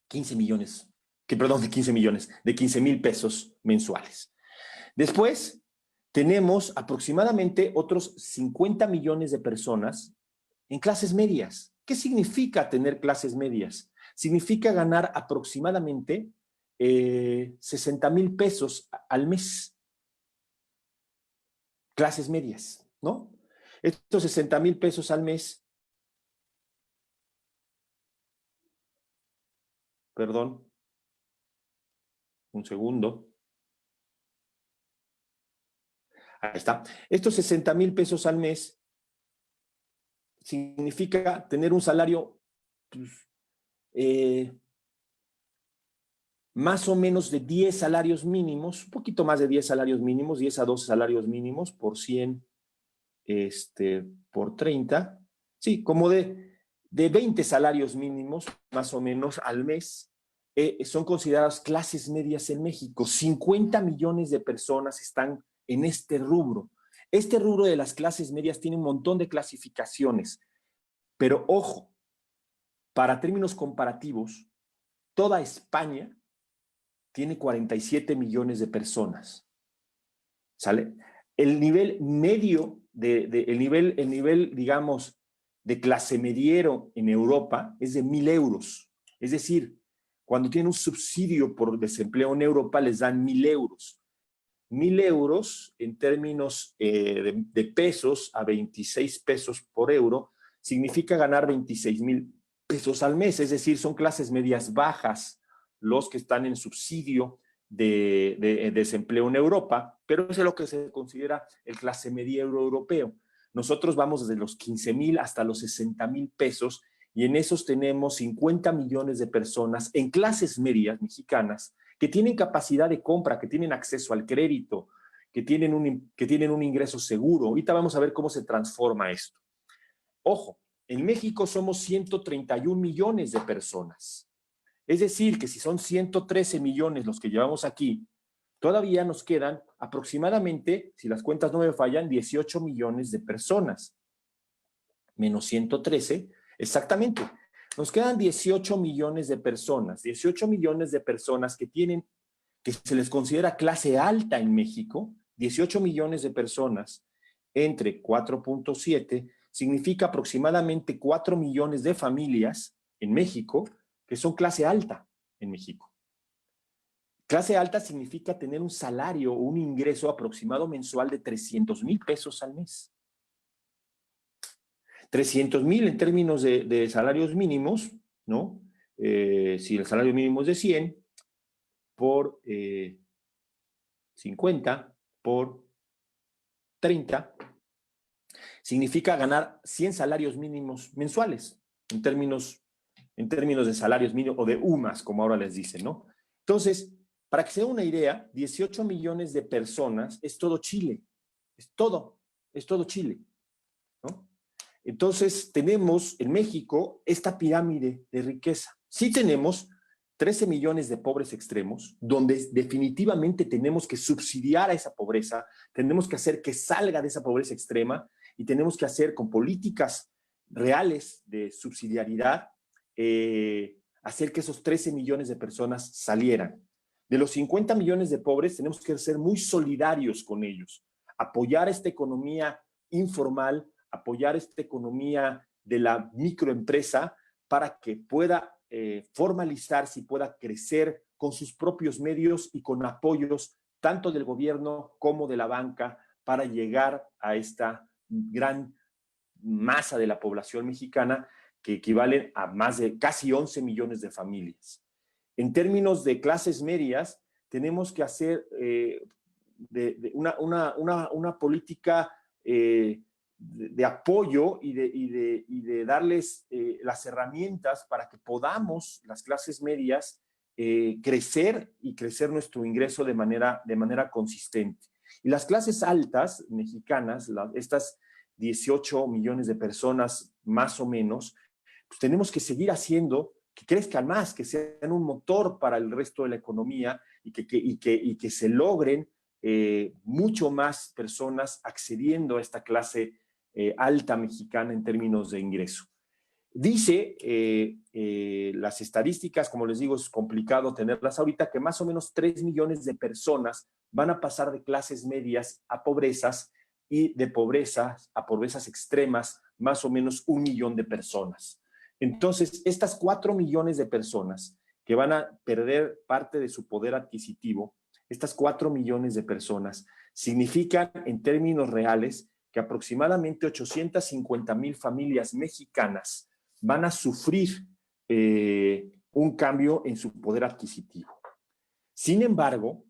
15 millones, de 15,000 pesos mensuales. Después tenemos aproximadamente otros 50 millones de personas en clases medias. ¿Qué significa tener clases medias? Significa ganar aproximadamente 60,000 pesos al mes. Clases medias, ¿no? Estos 60,000 pesos al mes, perdón, un segundo. Ahí está. Estos 60,000 pesos al mes significa tener un salario pues, más o menos de 10 salarios mínimos, un poquito más de 10 salarios mínimos, 10 a 12 salarios mínimos por 100, por 30, sí, como de 20 salarios mínimos más o menos al mes, son consideradas clases medias en México. 50 millones de personas están en este rubro. Este rubro de las clases medias tiene un montón de clasificaciones, pero ojo, para términos comparativos, toda España tiene 47 millones de personas, ¿sale? El nivel medio, el nivel, digamos, de clase mediero en Europa es de 1,000 euros. Es decir, cuando tienen un subsidio por desempleo en Europa, les dan 1,000 euros. 1,000 euros en términos de pesos a 26 pesos por euro, significa ganar 26,000 pesos al mes. Es decir, son clases medias bajas los que están en subsidio de desempleo en Europa, pero eso es lo que se considera el clase media europeo. Nosotros vamos desde los 15,000 hasta los 60,000 pesos y en esos tenemos 50 millones de personas en clases medias mexicanas que tienen capacidad de compra, que tienen acceso al crédito, que tienen un ingreso seguro. Ahorita vamos a ver cómo se transforma esto. Ojo, en México somos 131 millones de personas. Es decir, que si son 113 millones los que llevamos aquí, todavía nos quedan aproximadamente, si las cuentas no me fallan, 18 millones de personas. Menos 113, exactamente. Nos quedan 18 millones de personas, 18 millones de personas que se les considera clase alta en México, 18 millones de personas entre 4.7, significa aproximadamente 4 millones de familias en México que son clase alta en México. Clase alta significa tener un salario o un ingreso aproximado mensual de 300,000 pesos al mes. 300,000 en términos de salarios mínimos, ¿no? Si el salario mínimo es de 100 por 50 por 30, significa ganar 100 salarios mínimos mensuales, en términos de salarios mínimos o de UMAS, como ahora les dicen, ¿no? Entonces, para que se den una idea, 18 millones de personas es todo Chile, es todo Chile, ¿no? Entonces, tenemos en México esta pirámide de riqueza. Sí tenemos 13 millones de pobres extremos, donde definitivamente tenemos que subsidiar a esa pobreza, tenemos que hacer que salga de esa pobreza extrema y tenemos que hacer con políticas reales de subsidiariedad, hacer que esos 13 millones de personas salieran. De los 50 millones de pobres tenemos que ser muy solidarios con ellos, apoyar esta economía informal, apoyar esta economía de la microempresa para que pueda formalizarse y pueda crecer con sus propios medios y con apoyos tanto del gobierno como de la banca para llegar a esta gran masa de la población mexicana que equivalen a más de casi 11 millones de familias. En términos de clases medias, tenemos que hacer una política de apoyo y de darles las herramientas para que podamos, las clases medias, crecer y crecer nuestro ingreso de manera consistente. Y las clases altas mexicanas, estas 18 millones de personas más o menos, pues tenemos que seguir haciendo que crezcan más, que sean un motor para el resto de la economía y que se logren mucho más personas accediendo a esta clase alta mexicana en términos de ingreso. Dice las estadísticas, como les digo, es complicado tenerlas ahorita, que más o menos 3 millones de personas van a pasar de clases medias a pobrezas y de pobrezas a pobrezas extremas, más o menos 1 millón de personas. Entonces, estas 4 millones de personas que van a perder parte de su poder adquisitivo, estas 4 millones de personas significan en términos reales que aproximadamente 850,000 familias mexicanas van a sufrir un cambio en su poder adquisitivo. Sin embargo,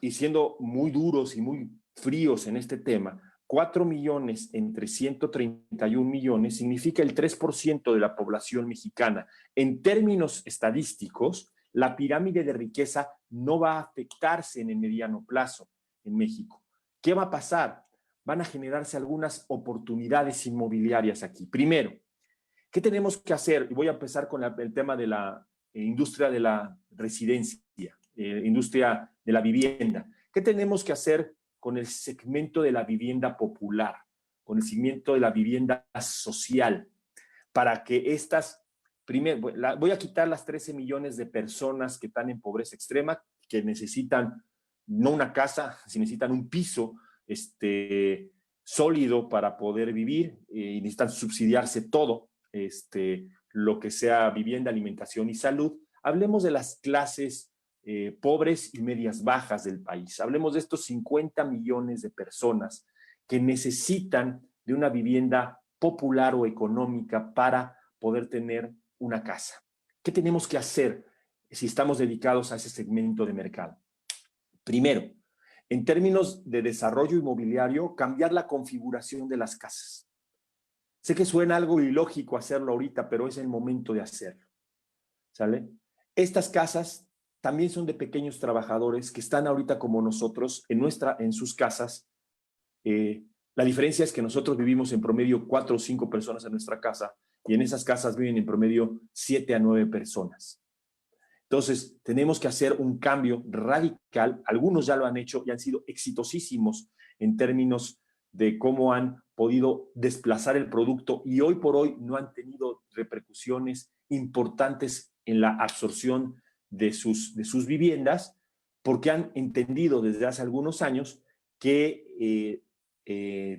y siendo muy duros y muy fríos en este tema, 4 millones entre 131 millones significa el 3% de la población mexicana. En términos estadísticos, la pirámide de riqueza no va a afectarse en el mediano plazo en México. ¿Qué va a pasar? Van a generarse algunas oportunidades inmobiliarias aquí. Primero, ¿qué tenemos que hacer? Y voy a empezar con el tema de la industria de la residencia, industria de la vivienda. ¿Qué tenemos que hacer con el segmento de la vivienda popular, con el segmento de la vivienda social, para que estas, primero, voy a quitar las 13 millones de personas que están en pobreza extrema, que necesitan no una casa, sino necesitan un piso sólido para poder vivir y necesitan subsidiarse todo, lo que sea vivienda, alimentación y salud. Hablemos de las clases pobres y medias bajas del país. Hablemos de estos 50 millones de personas que necesitan de una vivienda popular o económica para poder tener una casa. ¿Qué tenemos que hacer si estamos dedicados a ese segmento de mercado? Primero, en términos de desarrollo inmobiliario, cambiar la configuración de las casas. Sé que suena algo ilógico hacerlo ahorita, pero es el momento de hacerlo. ¿Sale? Estas casas también son de pequeños trabajadores que están ahorita como nosotros en sus casas. La diferencia es que nosotros vivimos en promedio 4 o 5 personas en nuestra casa y en esas casas viven en promedio 7 a 9 personas. Entonces, tenemos que hacer un cambio radical. Algunos ya lo han hecho y han sido exitosísimos en términos de cómo han podido desplazar el producto y hoy por hoy no han tenido repercusiones importantes en la absorción de sus viviendas porque han entendido desde hace algunos años que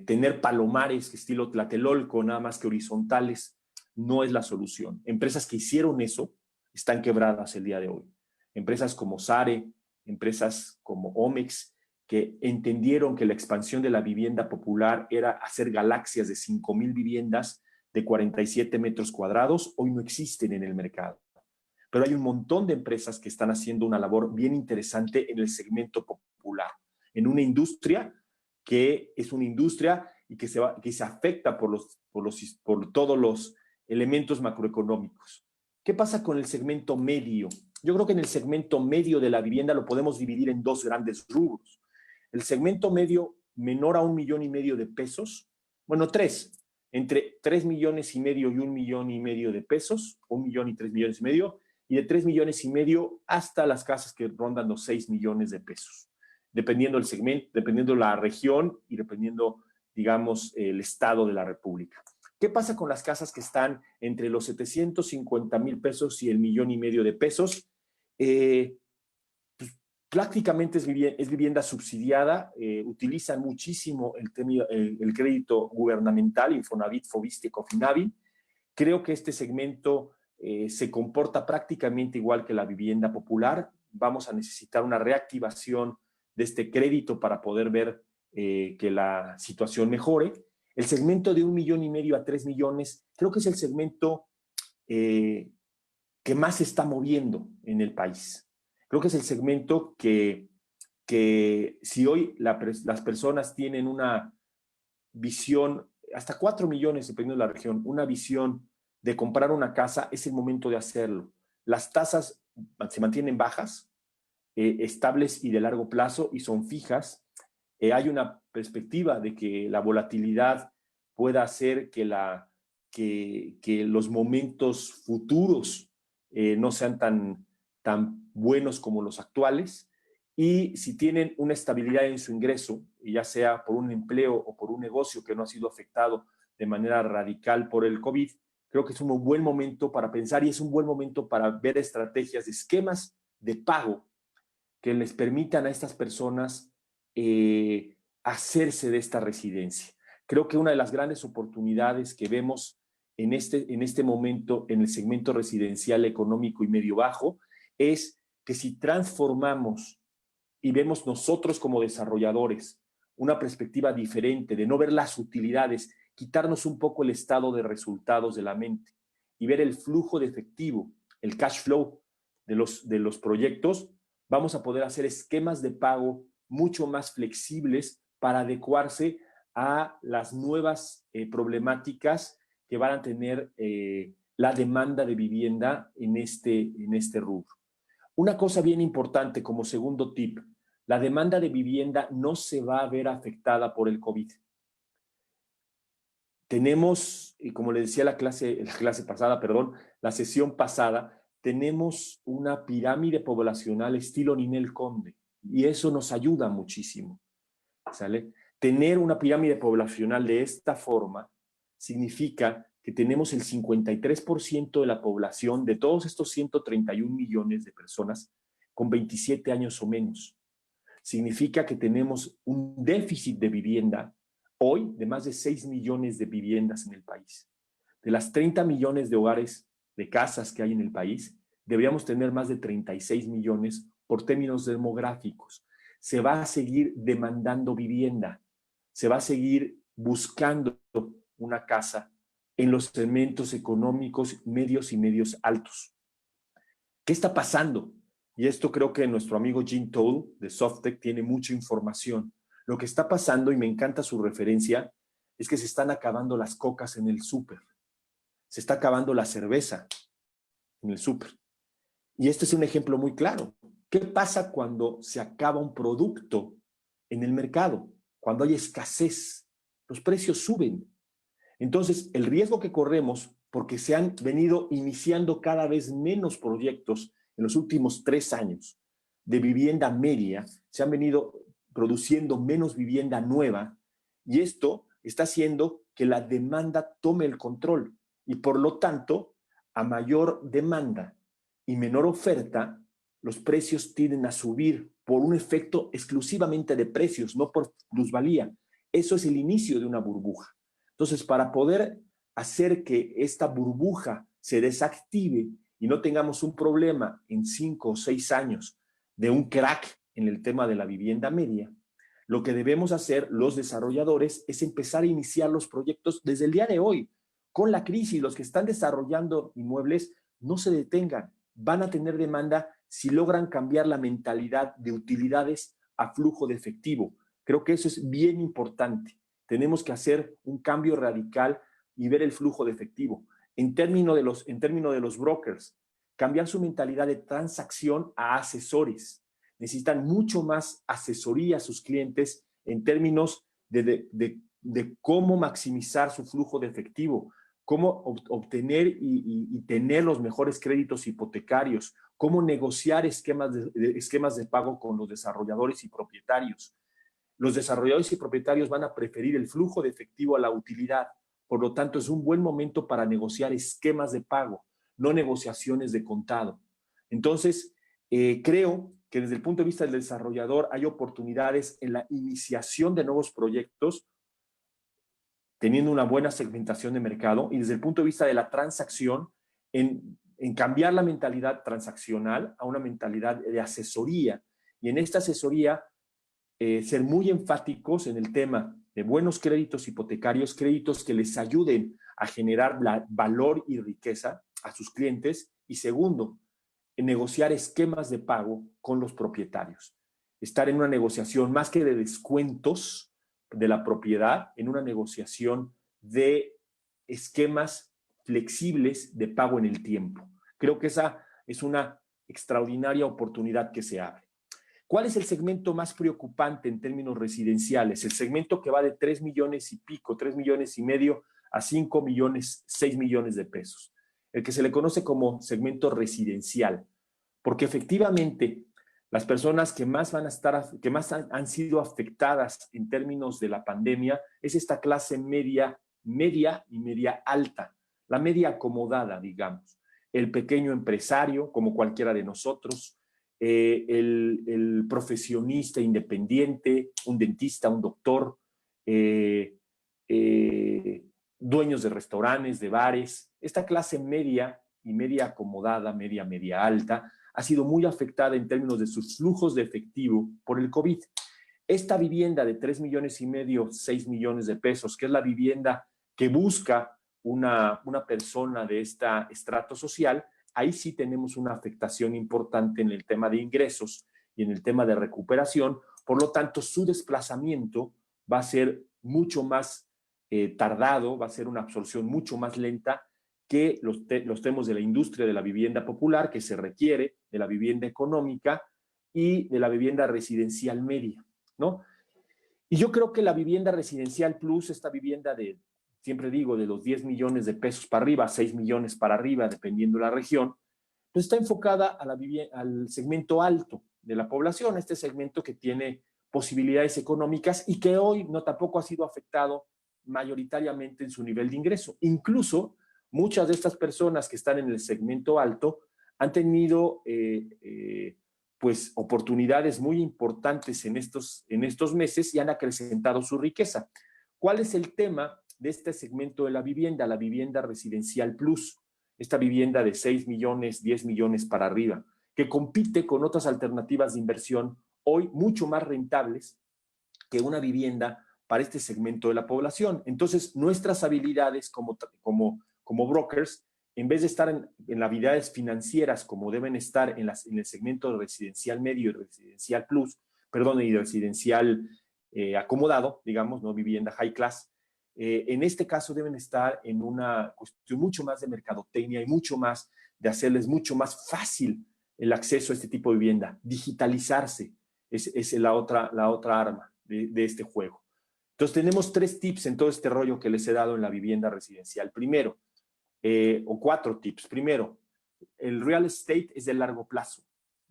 tener palomares estilo Tlatelolco, nada más que horizontales, no es la solución. Empresas que hicieron eso están quebradas el día de hoy. Empresas como Sare, empresas como Omex, que entendieron que la expansión de la vivienda popular era hacer galaxias de 5,000 viviendas de 47 metros cuadrados, hoy no existen en el mercado. Pero hay un montón de empresas que están haciendo una labor bien interesante en el segmento popular, en una industria que es una industria y que se afecta por todos los elementos macroeconómicos. ¿Qué pasa con el segmento medio? Yo creo que en el segmento medio de la vivienda lo podemos dividir en dos grandes rubros. El segmento medio menor a 1,5 millones de pesos, bueno, entre 3,5 millones y 1,5 millones de pesos, 1 millón y 3,5 millones, y de 3,5 millones hasta las casas que rondan los 6 millones de pesos, dependiendo del segmento, dependiendo la región y dependiendo, digamos, el estado de la República. ¿Qué pasa con las casas que están entre los 750,000 pesos y el 1,5 millones de pesos? Pues, prácticamente es vivienda subsidiada, utilizan muchísimo el crédito gubernamental, Infonavit, Foviste, Cofinavit. Creo que este segmento se comporta prácticamente igual que la vivienda popular. Vamos a necesitar una reactivación de este crédito para poder ver que la situación mejore. El segmento de 1,5 millones a 3 millones, creo que es el segmento que más se está moviendo en el país. Creo que es el segmento que si hoy las personas tienen una visión, hasta 4 millones, dependiendo de la región, una visión de comprar una casa, es el momento de hacerlo. Las tasas se mantienen bajas, estables y de largo plazo, y son fijas. Hay una perspectiva de que la volatilidad pueda hacer que los momentos futuros no sean tan buenos como los actuales, y si tienen una estabilidad en su ingreso, ya sea por un empleo o por un negocio que no ha sido afectado de manera radical por el COVID, creo que es un buen momento para pensar y es un buen momento para ver estrategias de esquemas de pago que les permitan a estas personas hacerse de esta residencia. Creo que una de las grandes oportunidades que vemos en este momento en el segmento residencial económico y medio bajo es que si transformamos y vemos nosotros como desarrolladores una perspectiva diferente de no ver las utilidades, quitarnos un poco el estado de resultados de la mente y ver el flujo de efectivo, el cash flow de los proyectos, vamos a poder hacer esquemas de pago mucho más flexibles para adecuarse a las nuevas problemáticas que van a tener la demanda de vivienda en este rubro. Una cosa bien importante como segundo tip, la demanda de vivienda no se va a ver afectada por el COVID. Tenemos, y como le decía la sesión pasada, tenemos una pirámide poblacional estilo Ninel Conde, y eso nos ayuda muchísimo, ¿sale? Tener una pirámide poblacional de esta forma significa que tenemos el 53% de la población de todos estos 131 millones de personas con 27 años o menos. Significa que tenemos un déficit de vivienda hoy de más de 6 millones de viviendas en el país. De las 30 millones de hogares, de casas que hay en el país, deberíamos tener más de 36 millones por términos demográficos. Se va a seguir demandando vivienda, se va a seguir buscando una casa en los segmentos económicos medios y medios altos. ¿Qué está pasando? Y esto creo que nuestro amigo Jim Toll de Softec tiene mucha información. Lo que está pasando, y me encanta su referencia, es que se están acabando las cocas en el súper. Se está acabando la cerveza en el súper. Y este es un ejemplo muy claro. ¿Qué pasa cuando se acaba un producto en el mercado? Cuando hay escasez, los precios suben. Entonces, el riesgo que corremos, porque se han venido iniciando cada vez menos proyectos en los últimos 3 años de vivienda media, se han venido produciendo menos vivienda nueva, y esto está haciendo que la demanda tome el control, y por lo tanto, a mayor demanda y menor oferta, los precios tienden a subir por un efecto exclusivamente de precios, no por plusvalía. Eso es el inicio de una burbuja. Entonces, para poder hacer que esta burbuja se desactive y no tengamos un problema en 5 o 6 años de un crack en el tema de la vivienda media, lo que debemos hacer los desarrolladores es empezar a iniciar los proyectos desde el día de hoy. Con la crisis, los que están desarrollando inmuebles no se detengan, van a tener demanda si logran cambiar la mentalidad de utilidades a flujo de efectivo. Creo que eso es bien importante. Tenemos que hacer un cambio radical y ver el flujo de efectivo. En términos de los brokers, cambiar su mentalidad de transacción a asesores. Necesitan mucho más asesoría a sus clientes en términos de cómo maximizar su flujo de efectivo, cómo obtener y tener los mejores créditos hipotecarios, cómo negociar esquemas de pago con los desarrolladores y propietarios. Los desarrolladores y propietarios van a preferir el flujo de efectivo a la utilidad. Por lo tanto, es un buen momento para negociar esquemas de pago, no negociaciones de contado. Entonces, creo que desde el punto de vista del desarrollador hay oportunidades en la iniciación de nuevos proyectos, teniendo una buena segmentación de mercado, y desde el punto de vista de la transacción, en cambiar la mentalidad transaccional a una mentalidad de asesoría. Y en esta asesoría, ser muy enfáticos en el tema de buenos créditos hipotecarios, créditos que les ayuden a generar valor y riqueza a sus clientes. Y segundo, en negociar esquemas de pago con los propietarios. Estar en una negociación más que de descuentos de la propiedad, en una negociación de esquemas flexibles de pago en el tiempo. Creo que esa es una extraordinaria oportunidad que se abre. ¿Cuál es el segmento más preocupante en términos residenciales? El segmento que va de 3 millones y pico, 3 millones y medio a 5 millones, 6 millones de pesos. El que se le conoce como segmento residencial, porque efectivamente las personas que más han sido afectadas en términos de la pandemia es esta clase media y media alta, la media acomodada, digamos, el pequeño empresario, como cualquiera de nosotros, el profesionista independiente, un dentista, un doctor, dueños de restaurantes, de bares. Esta clase media y media acomodada, media alta, ha sido muy afectada en términos de sus flujos de efectivo por el COVID. Esta vivienda de 3 millones y medio, 6 millones de pesos, que es la vivienda que busca una persona de este estrato social, ahí sí tenemos una afectación importante en el tema de ingresos y en el tema de recuperación. Por lo tanto, su desplazamiento va a ser mucho más tardado, va a ser una absorción mucho más lenta que los temas de la industria de la vivienda popular, que se requiere de la vivienda económica y de la vivienda residencial media, ¿no? Y yo creo que la vivienda residencial plus, esta vivienda de, siempre digo, de los 10 millones de pesos para arriba, 6 millones para arriba, dependiendo de la región, pues está enfocada al segmento alto de la población, este segmento que tiene posibilidades económicas y que hoy no tampoco ha sido afectado mayoritariamente en su nivel de ingreso. Incluso muchas de estas personas que están en el segmento alto han tenido pues oportunidades muy importantes en estos meses y han acrecentado su riqueza. ¿Cuál es el tema de este segmento de la vivienda residencial plus? Esta vivienda de 6 millones, 10 millones para arriba, que compite con otras alternativas de inversión hoy mucho más rentables que una vivienda para este segmento de la población. Entonces, nuestras habilidades como brokers, en vez de estar en las habilidades financieras como deben estar en el segmento residencial medio y residencial plus, perdón, y residencial acomodado, digamos, no vivienda high class, en este caso deben estar en una cuestión mucho más de mercadotecnia y mucho más de hacerles mucho más fácil el acceso a este tipo de vivienda. Digitalizarse es la otra arma de este juego. Entonces tenemos 3 tips en todo este rollo que les he dado en la vivienda residencial. Primero, o 4 tips. Primero, el real estate es de largo plazo.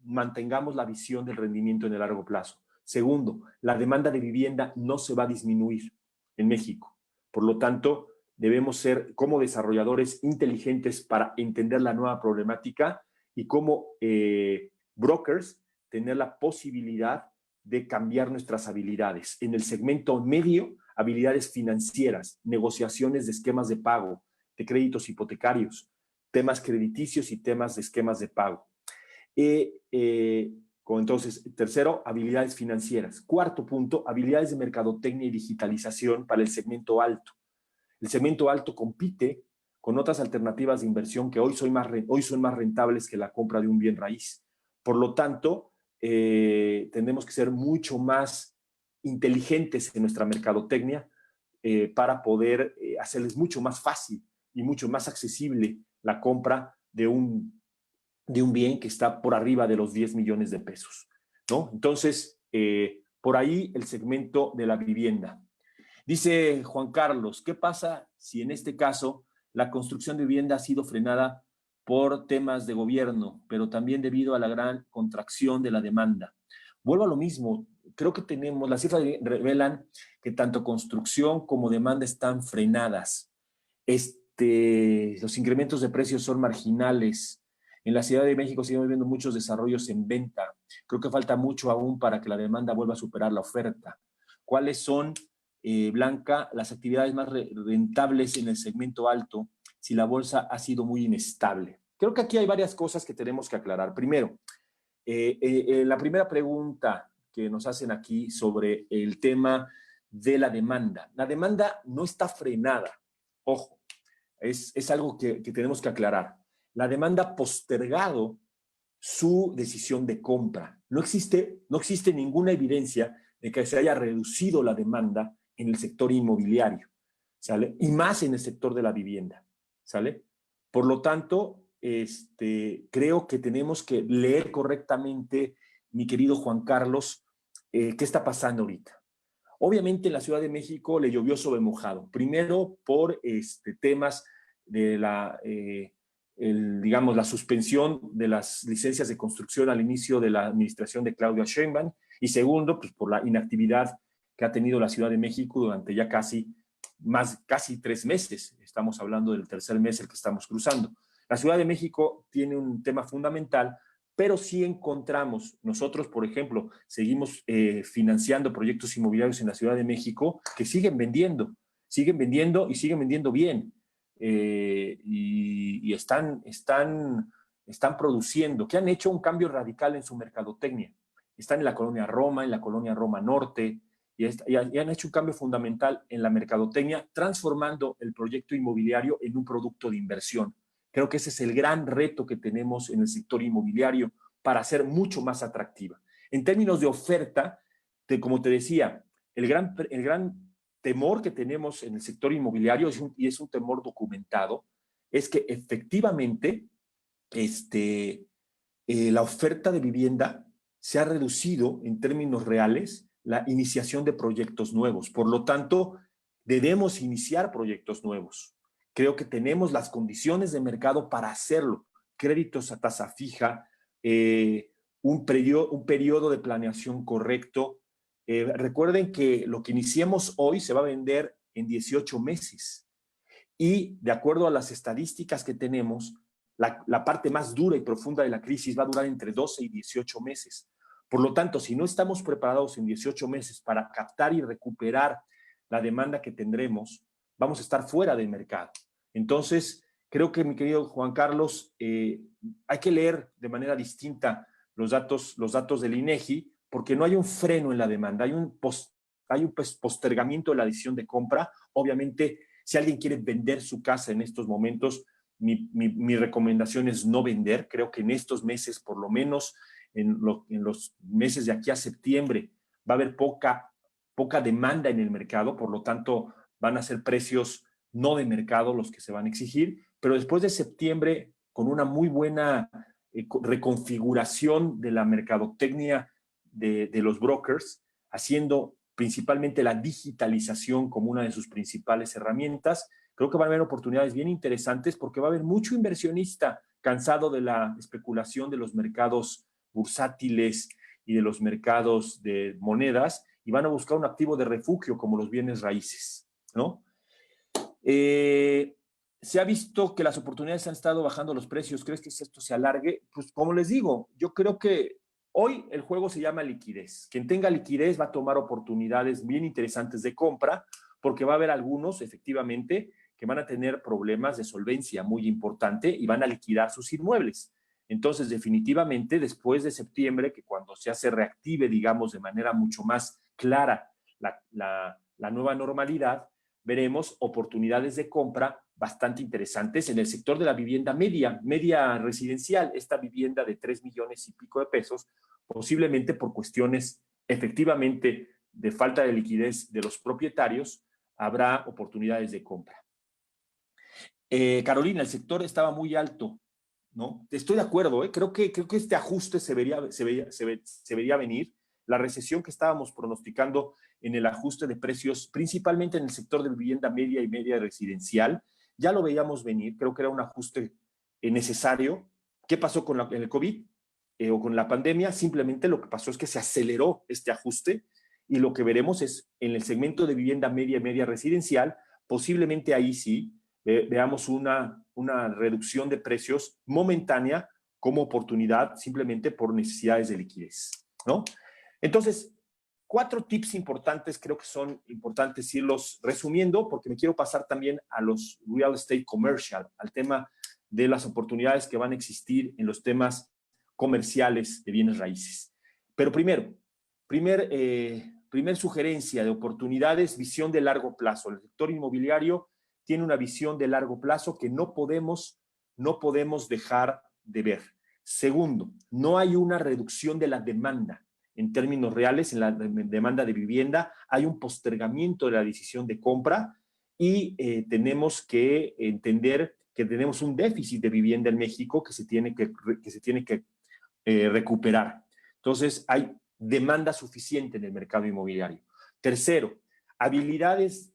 Mantengamos la visión del rendimiento en el largo plazo. Segundo, la demanda de vivienda no se va a disminuir en México. Por lo tanto, debemos ser como desarrolladores inteligentes para entender la nueva problemática y como brokers tener la posibilidad de cambiar nuestras habilidades. En el segmento medio, habilidades financieras, negociaciones de esquemas de pago, de créditos hipotecarios, temas crediticios y temas de esquemas de pago. Entonces, tercero, habilidades financieras. Cuarto punto, habilidades de mercadotecnia y digitalización para el segmento alto. El segmento alto compite con otras alternativas de inversión que hoy son más rentables que la compra de un bien raíz. Por lo tanto, tenemos que ser mucho más inteligentes en nuestra mercadotecnia para poder hacerles mucho más fácil y mucho más accesible la compra de un bien que está por arriba de los 10 millones de pesos, ¿no? Entonces, por ahí el segmento de la vivienda. Dice Juan Carlos, ¿qué pasa si en este caso la construcción de vivienda ha sido frenada por temas de gobierno, pero también debido a la gran contracción de la demanda. Vuelvo a lo mismo, creo que las cifras revelan que tanto construcción como demanda están frenadas. Los incrementos de precios son marginales. En la Ciudad de México seguimos viendo muchos desarrollos en venta. Creo que falta mucho aún para que la demanda vuelva a superar la oferta. ¿Cuáles son, Blanca, las actividades más rentables en el segmento alto si la bolsa ha sido muy inestable? Creo que aquí hay varias cosas que tenemos que aclarar. Primero, la primera pregunta que nos hacen aquí sobre el tema de la demanda. La demanda no está frenada. Ojo, es algo que tenemos que aclarar. La demanda ha postergado su decisión de compra. No existe ninguna evidencia de que se haya reducido la demanda en el sector inmobiliario, ¿sale? Y más en el sector de la vivienda, ¿sale? Por lo tanto, creo que tenemos que leer correctamente, mi querido Juan Carlos, qué está pasando ahorita. Obviamente en la Ciudad de México le llovió sobre mojado. Primero por temas de digamos, la suspensión de las licencias de construcción al inicio de la administración de Claudia Sheinbaum. Y segundo, pues por la inactividad que ha tenido la Ciudad de México durante ya casi 3 meses. Estamos hablando del tercer mes el que estamos cruzando. La Ciudad de México tiene un tema fundamental, pero sí encontramos, nosotros, por ejemplo, seguimos financiando proyectos inmobiliarios en la Ciudad de México que siguen vendiendo y siguen vendiendo bien. Y están produciendo, que han hecho un cambio radical en su mercadotecnia. Están en la colonia Roma, en la colonia Roma Norte, y han hecho un cambio fundamental en la mercadotecnia, transformando el proyecto inmobiliario en un producto de inversión. Creo que ese es el gran reto que tenemos en el sector inmobiliario para ser mucho más atractiva. En términos de oferta, como te decía, el gran temor que tenemos en el sector inmobiliario, y es un temor documentado, es que efectivamente la oferta de vivienda se ha reducido en términos reales la iniciación de proyectos nuevos. Por lo tanto, debemos iniciar proyectos nuevos. Creo que tenemos las condiciones de mercado para hacerlo. Créditos a tasa fija, un periodo de planeación correcto. Recuerden que lo que iniciemos hoy se va a vender en 18 meses. Y de acuerdo a las estadísticas que tenemos, la parte más dura y profunda de la crisis va a durar entre 12 y 18 meses. Por lo tanto, si no estamos preparados en 18 meses para captar y recuperar la demanda que tendremos, vamos a estar fuera del mercado. Entonces, creo que, mi querido Juan Carlos, hay que leer de manera distinta los datos del INEGI, porque no hay un freno en la demanda, hay un postergamiento de la decisión de compra. Obviamente, si alguien quiere vender su casa en estos momentos, mi recomendación es no vender. Creo que en estos meses, por lo menos en los meses de aquí a septiembre, va a haber poca demanda en el mercado, por lo tanto van a ser precios no de mercado los que se van a exigir, pero después de septiembre, con una muy buena reconfiguración de la mercadotecnia de los brokers, haciendo principalmente la digitalización como una de sus principales herramientas, creo que van a haber oportunidades bien interesantes porque va a haber mucho inversionista cansado de la especulación de los mercados bursátiles y de los mercados de monedas y van a buscar un activo de refugio como los bienes raíces, ¿no? Se ha visto que las oportunidades han estado bajando los precios. ¿Crees que esto se alargue? Pues como les digo, yo creo que hoy el juego se llama liquidez. Quien tenga liquidez va a tomar oportunidades bien interesantes de compra, porque va a haber algunos, efectivamente, que van a tener problemas de solvencia muy importante y van a liquidar sus inmuebles. Entonces, definitivamente, después de septiembre, que cuando ya se reactive, digamos, de manera mucho más clara la nueva normalidad, veremos oportunidades de compra bastante interesantes en el sector de la vivienda media residencial, esta vivienda de 3 millones y pico de pesos, posiblemente por cuestiones efectivamente de falta de liquidez de los propietarios, habrá oportunidades de compra. Carolina, el sector estaba muy alto, ¿no? Estoy de acuerdo, ¿eh? Creo que este ajuste se vería venir. La recesión que estábamos pronosticando en el ajuste de precios, principalmente en el sector de vivienda media y media residencial, ya lo veíamos venir, creo que era un ajuste necesario. ¿Qué pasó con el COVID o con la pandemia? Simplemente lo que pasó es que se aceleró este ajuste y lo que veremos es en el segmento de vivienda media y media residencial, posiblemente ahí sí veamos una reducción de precios momentánea como oportunidad simplemente por necesidades de liquidez, ¿no? Entonces, 4 tips importantes, creo que son importantes irlos resumiendo, porque me quiero pasar también a los real estate commercial, al tema de las oportunidades que van a existir en los temas comerciales de bienes raíces. Pero primer sugerencia de oportunidades, visión de largo plazo. El sector inmobiliario tiene una visión de largo plazo que no podemos dejar de ver. Segundo, no hay una reducción de la demanda. En términos reales, en la demanda de vivienda, hay un postergamiento de la decisión de compra y tenemos que entender que tenemos un déficit de vivienda en México que se tiene que recuperar. Entonces, hay demanda suficiente en el mercado inmobiliario. Tercero, habilidades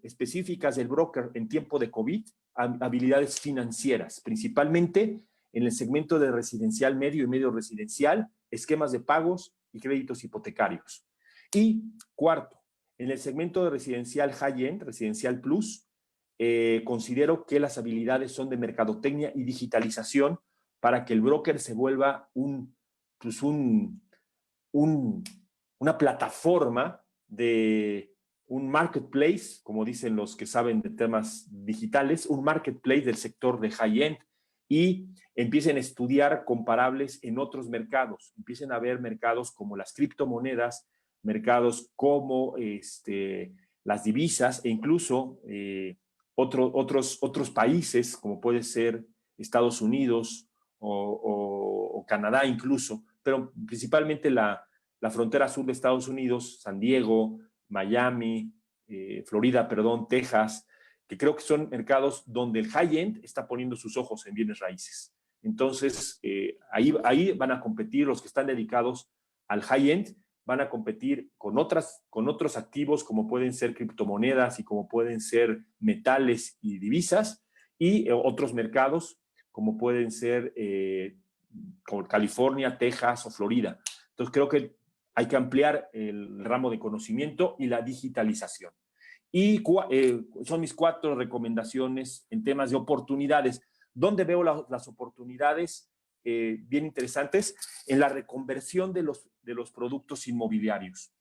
específicas del broker en tiempo de COVID, habilidades financieras, principalmente en el segmento de residencial medio y medio residencial, esquemas de pagos y créditos hipotecarios. Y cuarto, en el segmento de residencial high-end, residencial plus, considero que las habilidades son de mercadotecnia y digitalización para que el broker se vuelva una plataforma de un marketplace, como dicen los que saben de temas digitales, un marketplace del sector de high-end, y empiecen a estudiar comparables en otros mercados. Empiecen a ver mercados como las criptomonedas, mercados como las divisas e incluso otros países, como puede ser Estados Unidos o Canadá incluso, pero principalmente la frontera sur de Estados Unidos, San Diego, Miami, Florida, perdón, Texas, que creo que son mercados donde el high-end está poniendo sus ojos en bienes raíces. Entonces, ahí van a competir los que están dedicados al high-end, van a competir con otros activos como pueden ser criptomonedas y como pueden ser metales y divisas, y otros mercados como pueden ser como California, Texas o Florida. Entonces, creo que hay que ampliar el ramo de conocimiento y la digitalización. Y son mis 4 recomendaciones en temas de oportunidades. ¿Dónde veo las oportunidades bien interesantes? En la reconversión de los productos inmobiliarios.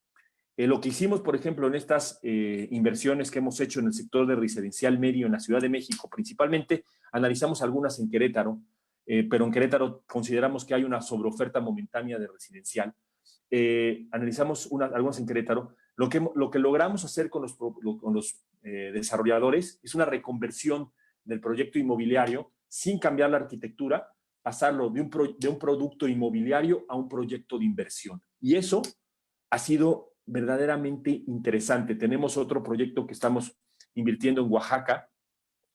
Lo que hicimos, por ejemplo, en estas inversiones que hemos hecho en el sector de residencial medio en la Ciudad de México, principalmente, analizamos algunas en Querétaro, pero en Querétaro consideramos que hay una sobreoferta momentánea de residencial. Analizamos algunas en Querétaro. Lo que logramos hacer con los desarrolladores es una reconversión del proyecto inmobiliario sin cambiar la arquitectura, pasarlo de un producto inmobiliario a un proyecto de inversión. Y eso ha sido verdaderamente interesante. Tenemos otro proyecto que estamos invirtiendo en Oaxaca,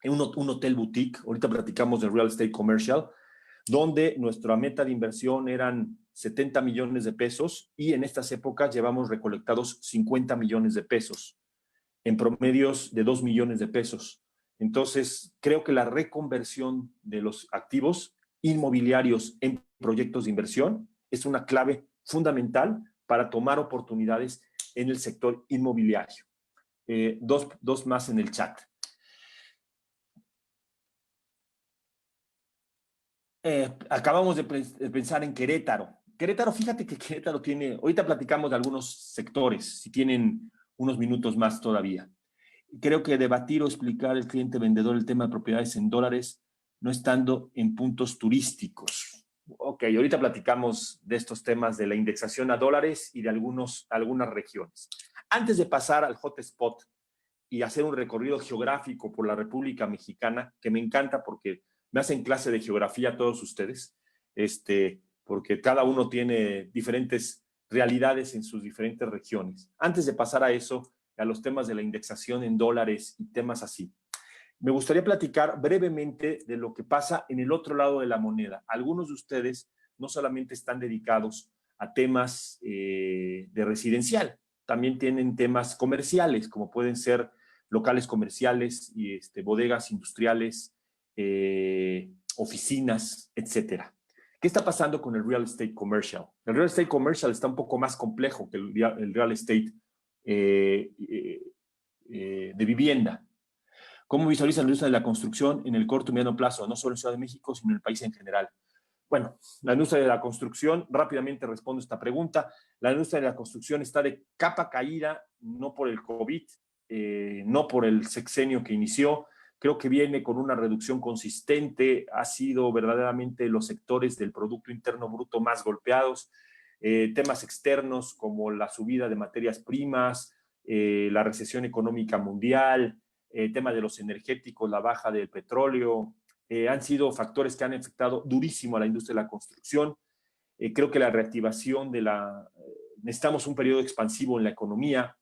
en un hotel boutique. Ahorita platicamos de real estate commercial, donde nuestra meta de inversión eran 70 millones de pesos y en estas épocas llevamos recolectados 50 millones de pesos, en promedios de 2 millones de pesos. Entonces, creo que la reconversión de los activos inmobiliarios en proyectos de inversión es una clave fundamental para tomar oportunidades en el sector inmobiliario. Dos más en el chat. Acabamos de pensar en Querétaro. Querétaro, fíjate que Querétaro tiene, ahorita platicamos de algunos sectores, si tienen unos minutos más todavía. Creo que debatir o explicar al cliente vendedor el tema de propiedades en dólares, no estando en puntos turísticos. Ok, ahorita platicamos de estos temas de la indexación a dólares y de algunas regiones. Antes de pasar al hotspot y hacer un recorrido geográfico por la República Mexicana, que me encanta porque me hacen clase de geografía todos ustedes, porque cada uno tiene diferentes realidades en sus diferentes regiones. Antes de pasar a eso, a los temas de la indexación en dólares y temas así, me gustaría platicar brevemente de lo que pasa en el otro lado de la moneda. Algunos de ustedes no solamente están dedicados a temas de residencial, también tienen temas comerciales, como pueden ser locales comerciales, y bodegas industriales, oficinas, etcétera. ¿Qué está pasando con el real estate commercial? El real estate commercial está un poco más complejo que el real estate de vivienda. ¿Cómo visualiza la industria de la construcción en el corto y mediano plazo, no solo en Ciudad de México, sino en el país en general? Bueno, la industria de la construcción, rápidamente respondo esta pregunta. La industria de la construcción está de capa caída, no por el COVID, no por el sexenio que inició. Creo que viene con una reducción consistente. Ha sido verdaderamente los sectores del Producto Interno Bruto más golpeados. Temas externos como la subida de materias primas, la recesión económica mundial, tema de los energéticos, la baja del petróleo, han sido factores que han afectado durísimo a la industria de la construcción. Creo que la reactivación necesitamos un periodo expansivo en la economía.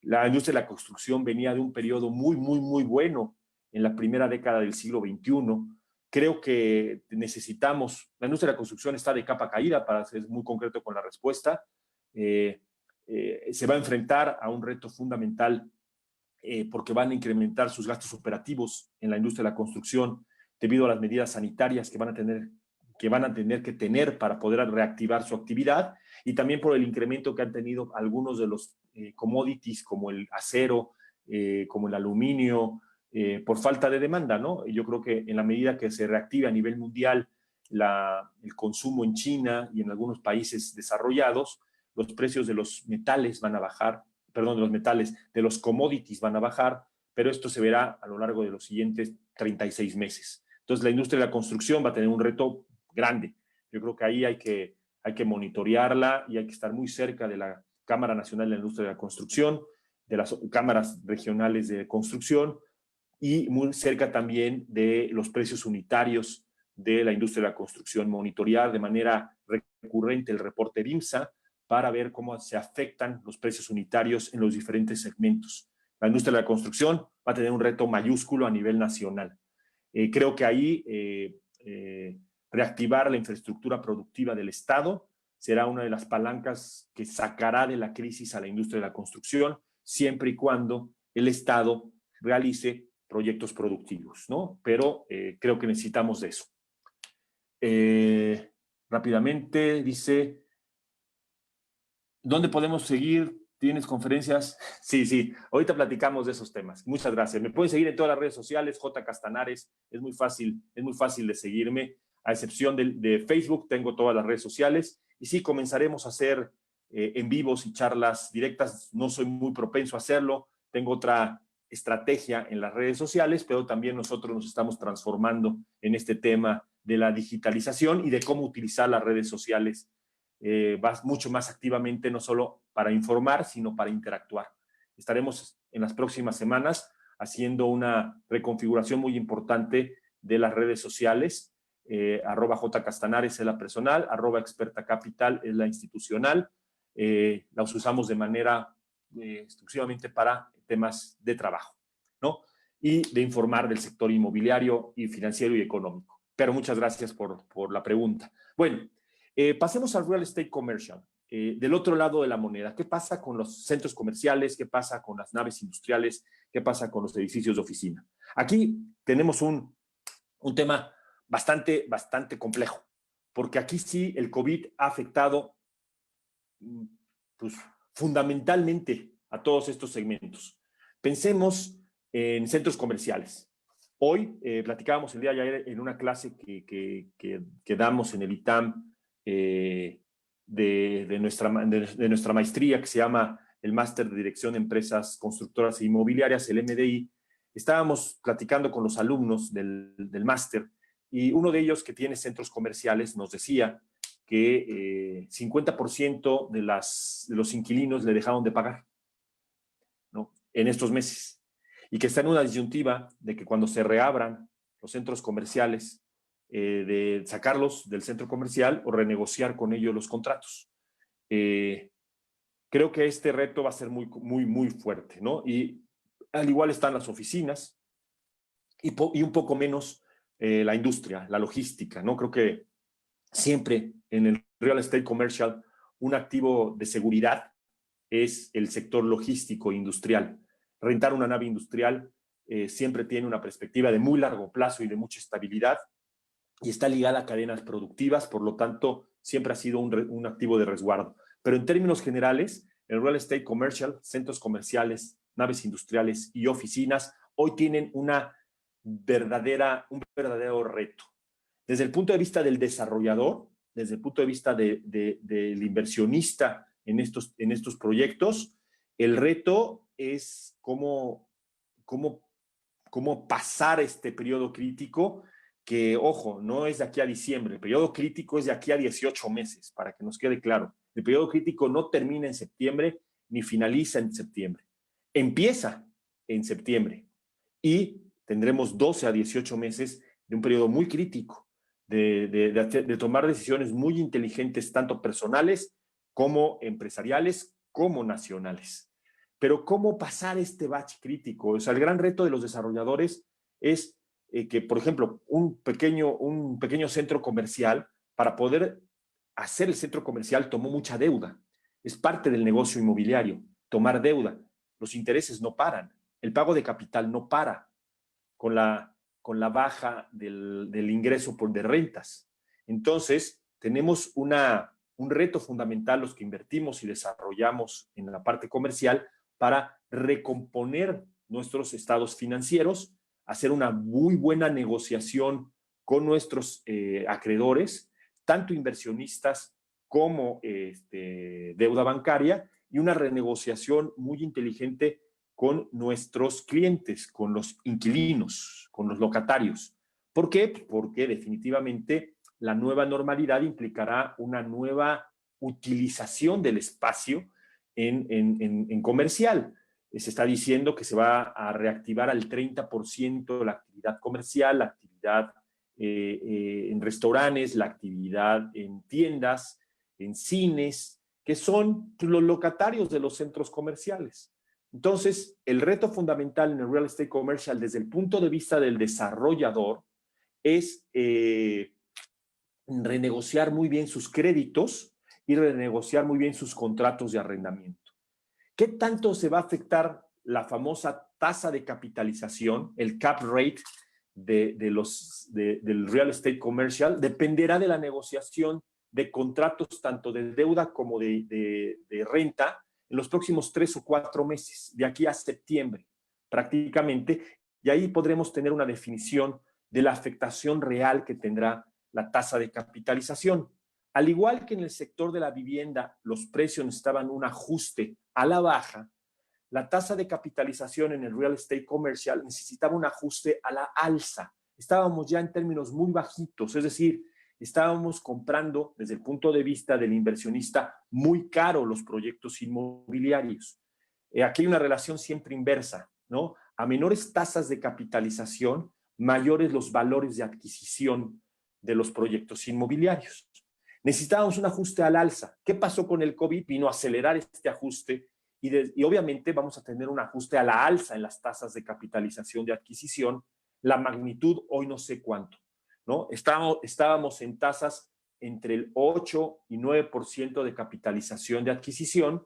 La industria de la construcción venía de un periodo muy, muy, muy bueno en la primera década del siglo XXI. Creo que necesitamos, la industria de la construcción está de capa caída, para ser muy concreto con la respuesta. Se va a enfrentar a un reto fundamental porque van a incrementar sus gastos operativos en la industria de la construcción debido a las medidas sanitarias que van a tener que tener para poder reactivar su actividad, y también por el incremento que han tenido algunos de los commodities como el acero, como el aluminio, por falta de demanda, ¿no? Yo creo que en la medida que se reactive a nivel mundial el consumo en China y en algunos países desarrollados, los precios de los metales van a bajar, perdón, de los commodities van a bajar, pero esto se verá a lo largo de los siguientes 36 meses. Entonces, la industria de la construcción va a tener un reto grande. Yo creo que ahí hay que monitorearla y hay que estar muy cerca de la Cámara Nacional de la Industria de la Construcción, de las cámaras regionales de construcción, y muy cerca también de los precios unitarios de la industria de la construcción, monitorear de manera recurrente el reporte BIMSA para ver cómo se afectan los precios unitarios en los diferentes segmentos. La industria de la construcción va a tener un reto mayúsculo a nivel nacional. Creo que ahí reactivar la infraestructura productiva del Estado será una de las palancas que sacará de la crisis a la industria de la construcción, siempre y cuando el Estado realice proyectos productivos, ¿no? Pero creo que necesitamos de eso. Rápidamente, dice, ¿dónde podemos seguir? ¿Tienes conferencias? Sí, ahorita platicamos de esos temas. Muchas gracias. Me pueden seguir en todas las redes sociales, J. Castanares, es muy fácil de seguirme, a excepción de Facebook, tengo todas las redes sociales, y sí, comenzaremos a hacer en vivos y charlas directas. No soy muy propenso a hacerlo, tengo otra estrategia en las redes sociales, pero también nosotros nos estamos transformando en este tema de la digitalización y de cómo utilizar las redes sociales mucho más activamente, no solo para informar, sino para interactuar. Estaremos en las próximas semanas haciendo una reconfiguración muy importante de las redes sociales. @jcastanares es la personal, @expertacapital es la institucional. Las usamos de manera exclusivamente para temas de trabajo, ¿no? Y de informar del sector inmobiliario y financiero y económico. Pero muchas gracias por la pregunta. Bueno, pasemos al real estate commercial. Del otro lado de la moneda, ¿qué pasa con los centros comerciales? ¿Qué pasa con las naves industriales? ¿Qué pasa con los edificios de oficina? Aquí tenemos un tema bastante complejo, porque aquí sí el COVID ha afectado pues, fundamentalmente a todos estos segmentos. Pensemos en centros comerciales. Hoy platicábamos el día de ayer en una clase que damos en el ITAM de nuestra maestría, que se llama el Máster de Dirección de Empresas Constructoras e Inmobiliarias, el MDI. Estábamos platicando con los alumnos del máster, y uno de ellos, que tiene centros comerciales, nos decía que 50% de los inquilinos le dejaron de pagar, ¿no?, en estos meses, y que está en una disyuntiva de que cuando se reabran los centros comerciales, de sacarlos del centro comercial o renegociar con ellos los contratos. Creo que este reto va a ser muy, muy, muy fuerte, ¿no? Y al igual están las oficinas y un poco menos la industria, la logística, ¿no? Creo que siempre en el real estate commercial un activo de seguridad es el sector logístico industrial. rentar una nave industrial siempre tiene una perspectiva de muy largo plazo y de mucha estabilidad y está ligada a cadenas productivas, por lo tanto, siempre ha sido un activo de resguardo. Pero en términos generales, el real estate commercial, centros comerciales, naves industriales y oficinas, hoy tienen un verdadero reto. Desde el punto de vista del desarrollador, desde el punto de vista del inversionista en estos proyectos, el reto es cómo pasar este periodo crítico que, ojo, no es de aquí a diciembre, el periodo crítico es de aquí a 18 meses, para que nos quede claro. El periodo crítico no termina en septiembre ni finaliza en septiembre. Empieza en septiembre y tendremos 12 a 18 meses de un periodo muy crítico, de tomar decisiones muy inteligentes, tanto personales como empresariales, como nacionales. Pero ¿cómo pasar este bache crítico? O sea, el gran reto de los desarrolladores es que, por ejemplo, un pequeño centro comercial, para poder hacer el centro comercial tomó mucha deuda. Es parte del negocio inmobiliario, tomar deuda. Los intereses no paran, el pago de capital no para con la baja del ingreso de rentas. Entonces, tenemos un reto fundamental los que invertimos y desarrollamos en la parte comercial para recomponer nuestros estados financieros, hacer una muy buena negociación con nuestros acreedores, tanto inversionistas como deuda bancaria, y una renegociación muy inteligente con nuestros clientes, con los inquilinos, con los locatarios. ¿Por qué? Porque definitivamente la nueva normalidad implicará una nueva utilización del espacio en comercial. Se está diciendo que se va a reactivar al 30% la actividad comercial, la actividad en restaurantes, la actividad en tiendas, en cines, que son los locatarios de los centros comerciales. Entonces, el reto fundamental en el real estate commercial desde el punto de vista del desarrollador es renegociar muy bien sus créditos y renegociar muy bien sus contratos de arrendamiento. ¿Qué tanto se va a afectar la famosa tasa de capitalización, el cap rate del real estate commercial? Dependerá de la negociación de contratos tanto de deuda como de renta en los próximos 3 o 4 meses, de aquí a septiembre prácticamente, y ahí podremos tener una definición de la afectación real que tendrá la tasa de capitalización. Al igual que en el sector de la vivienda, los precios necesitaban un ajuste a la baja, la tasa de capitalización en el real estate comercial necesitaba un ajuste a la alza. Estábamos ya en términos muy bajitos, es decir, estábamos comprando desde el punto de vista del inversionista muy caro los proyectos inmobiliarios. Aquí hay una relación siempre inversa, ¿no? A menores tasas de capitalización, mayores los valores de adquisición de los proyectos inmobiliarios. Necesitábamos un ajuste al alza. ¿Qué pasó con el COVID? Vino a acelerar este ajuste y obviamente vamos a tener un ajuste a la alza en las tasas de capitalización de adquisición. La magnitud hoy no sé cuánto, ¿no? Estábamos en tasas entre el 8 y 9% de capitalización de adquisición.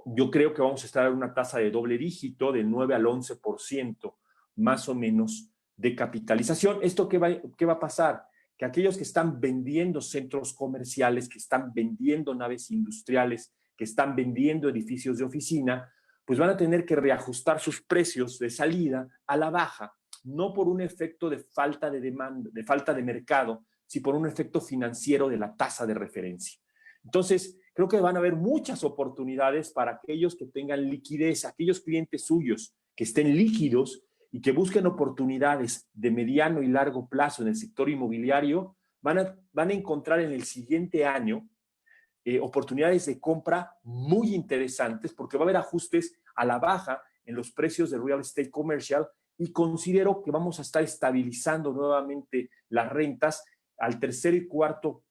Yo creo que vamos a estar en una tasa de doble dígito, del 9 al 11% más o menos de capitalización. ¿Esto qué va a pasar? Que aquellos que están vendiendo centros comerciales, que están vendiendo naves industriales, que están vendiendo edificios de oficina, pues van a tener que reajustar sus precios de salida a la baja, no por un efecto de falta de demanda, de falta de mercado, sino por un efecto financiero de la tasa de referencia. Entonces, creo que van a haber muchas oportunidades para aquellos que tengan liquidez, aquellos clientes suyos que estén líquidos y que busquen oportunidades de mediano y largo plazo en el sector inmobiliario, van a encontrar en el siguiente año oportunidades de compra muy interesantes porque va a haber ajustes a la baja en los precios de real estate commercial y considero que vamos a estar estabilizando nuevamente las rentas al tercer y cuarto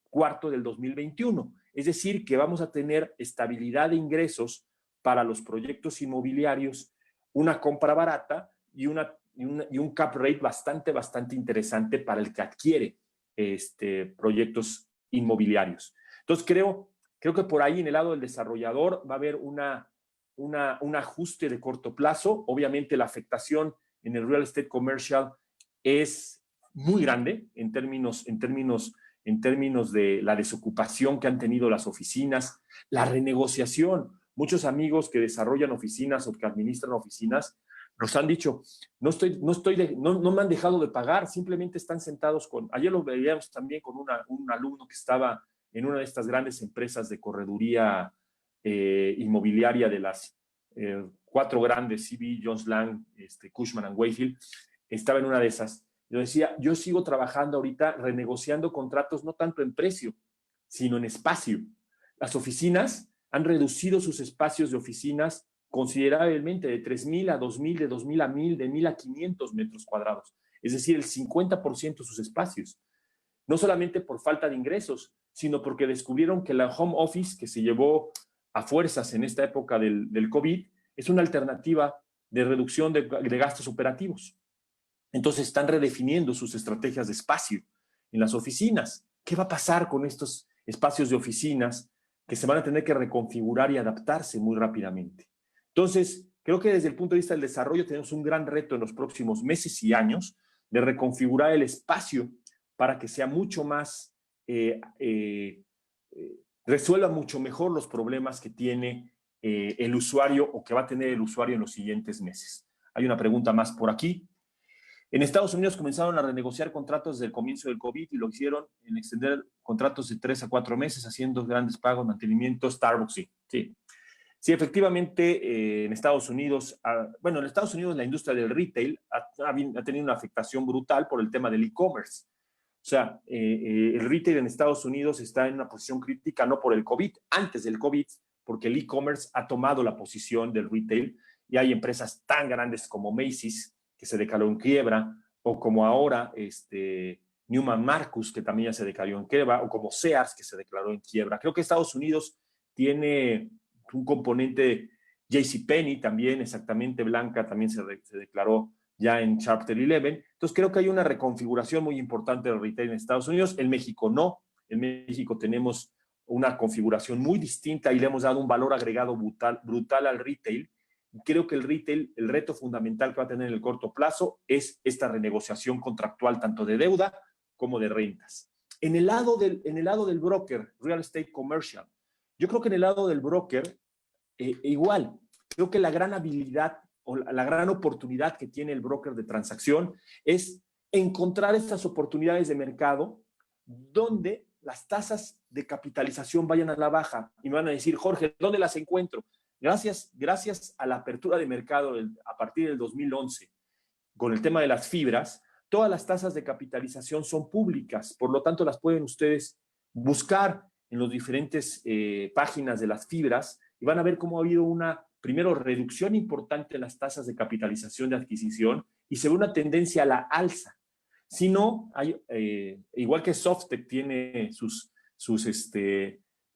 del 2021. Es decir, que vamos a tener estabilidad de ingresos para los proyectos inmobiliarios, una compra barata y un cap rate bastante interesante para el que adquiere proyectos inmobiliarios. Entonces, creo que por ahí en el lado del desarrollador va a haber una un ajuste de corto plazo. Obviamente la afectación en el real estate commercial es muy grande en términos de la desocupación que han tenido las oficinas, la renegociación. Muchos amigos que desarrollan oficinas o que administran oficinas nos han dicho, no me han dejado de pagar, simplemente están sentados con... Ayer lo veíamos también con un alumno que estaba en una de estas grandes empresas de correduría inmobiliaria de las 4 grandes, CB, Jones Lang, Cushman & Wakefield. Estaba en una de esas. Yo decía, yo sigo trabajando ahorita renegociando contratos no tanto en precio, sino en espacio. Las oficinas han reducido sus espacios de oficinas considerablemente, de 3,000 a 2,000, de 2,000 a 1,000, de 1,000 a 500 metros cuadrados. Es decir, el 50% de sus espacios. No solamente por falta de ingresos, sino porque descubrieron que la home office, que se llevó a fuerzas en esta época del COVID, es una alternativa de reducción de gastos operativos. Entonces están redefiniendo sus estrategias de espacio en las oficinas. ¿Qué va a pasar con estos espacios de oficinas que se van a tener que reconfigurar y adaptarse muy rápidamente? Entonces, creo que desde el punto de vista del desarrollo tenemos un gran reto en los próximos meses y años de reconfigurar el espacio para que sea mucho más, resuelva mucho mejor los problemas que tiene el usuario o que va a tener el usuario en los siguientes meses. Hay una pregunta más por aquí. En Estados Unidos comenzaron a renegociar contratos desde el comienzo del COVID y lo hicieron en extender contratos de 3 a 4 meses, haciendo grandes pagos, mantenimiento, Starbucks, sí. Sí, efectivamente, en Estados Unidos, en Estados Unidos la industria del retail ha tenido una afectación brutal por el tema del e-commerce. O sea, el retail en Estados Unidos está en una posición crítica, no por el COVID, antes del COVID, porque el e-commerce ha tomado la posición del retail y hay empresas tan grandes como Macy's, que se declaró en quiebra, o como ahora Neiman Marcus, que también ya se declaró en quiebra, o como Sears, que se declaró en quiebra. Creo que Estados Unidos tiene un componente, JCPenney también, exactamente, Blanca también se declaró ya en Chapter 11. Entonces creo que hay una reconfiguración muy importante del retail en Estados Unidos. En México no. En México tenemos una configuración muy distinta y le hemos dado un valor agregado brutal al retail. Y creo que el retail, el reto fundamental que va a tener en el corto plazo es esta renegociación contractual tanto de deuda como de rentas. En el lado del broker, real estate commercial, yo creo que en el lado del broker, igual, creo que la gran habilidad o la gran oportunidad que tiene el broker de transacción es encontrar estas oportunidades de mercado donde las tasas de capitalización vayan a la baja. Y me van a decir, Jorge, ¿dónde las encuentro? Gracias a la apertura de mercado a partir del 2011, con el tema de las fibras, todas las tasas de capitalización son públicas, por lo tanto las pueden ustedes buscar en las diferentes páginas de las fibras y van a ver cómo ha habido una, primero, reducción importante en las tasas de capitalización de adquisición y se ve una tendencia a la alza. Si no, igual que Softec tiene sus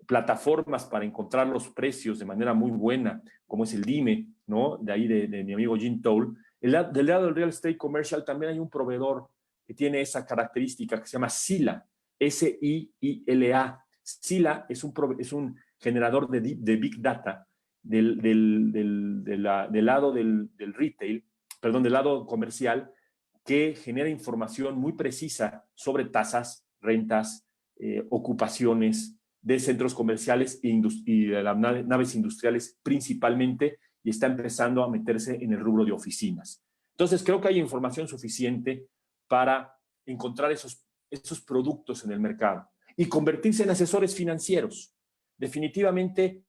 plataformas para encontrar los precios de manera muy buena, como es el Dime, ¿no? De ahí de mi amigo Jim Toll. Del lado del real estate commercial también hay un proveedor que tiene esa característica que se llama Zillow, S-I-I-L-A. Zillow es un generador de Big Data del lado del retail, perdón, del lado comercial, que genera información muy precisa sobre tasas, rentas, ocupaciones de centros comerciales y de las naves industriales principalmente, y está empezando a meterse en el rubro de oficinas. Entonces, creo que hay información suficiente para encontrar esos productos en el mercado y convertirse en asesores financieros. Definitivamente,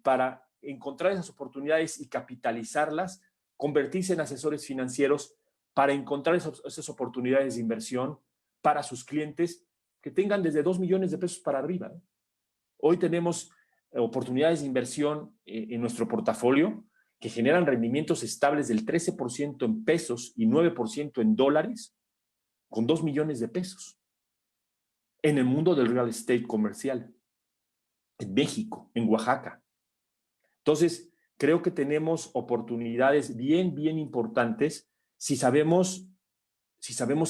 para encontrar esas oportunidades y capitalizarlas, convertirse en asesores financieros para encontrar esas oportunidades de inversión para sus clientes que tengan desde 2 millones de pesos para arriba. Hoy tenemos oportunidades de inversión en nuestro portafolio que generan rendimientos estables del 13% en pesos y 9% en dólares con 2 millones de pesos en el mundo del real estate comercial, en México, en Oaxaca. Entonces, creo que tenemos oportunidades bien importantes si sabemos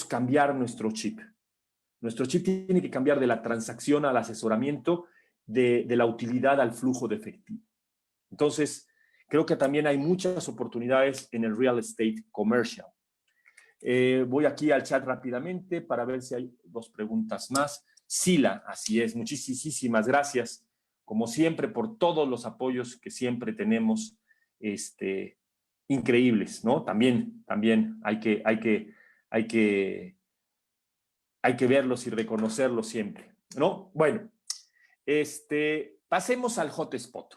cambiar nuestro chip. Nuestro chip tiene que cambiar de la transacción al asesoramiento, de la utilidad al flujo de efectivo. Entonces, creo que también hay muchas oportunidades en el real estate commercial. Voy aquí al chat rápidamente para ver si hay 2 preguntas más. Sila, así es, muchísimas gracias, como siempre, por todos los apoyos que siempre tenemos, increíbles, ¿no? También hay que verlos y reconocerlos siempre, ¿no? Bueno, pasemos al hotspot,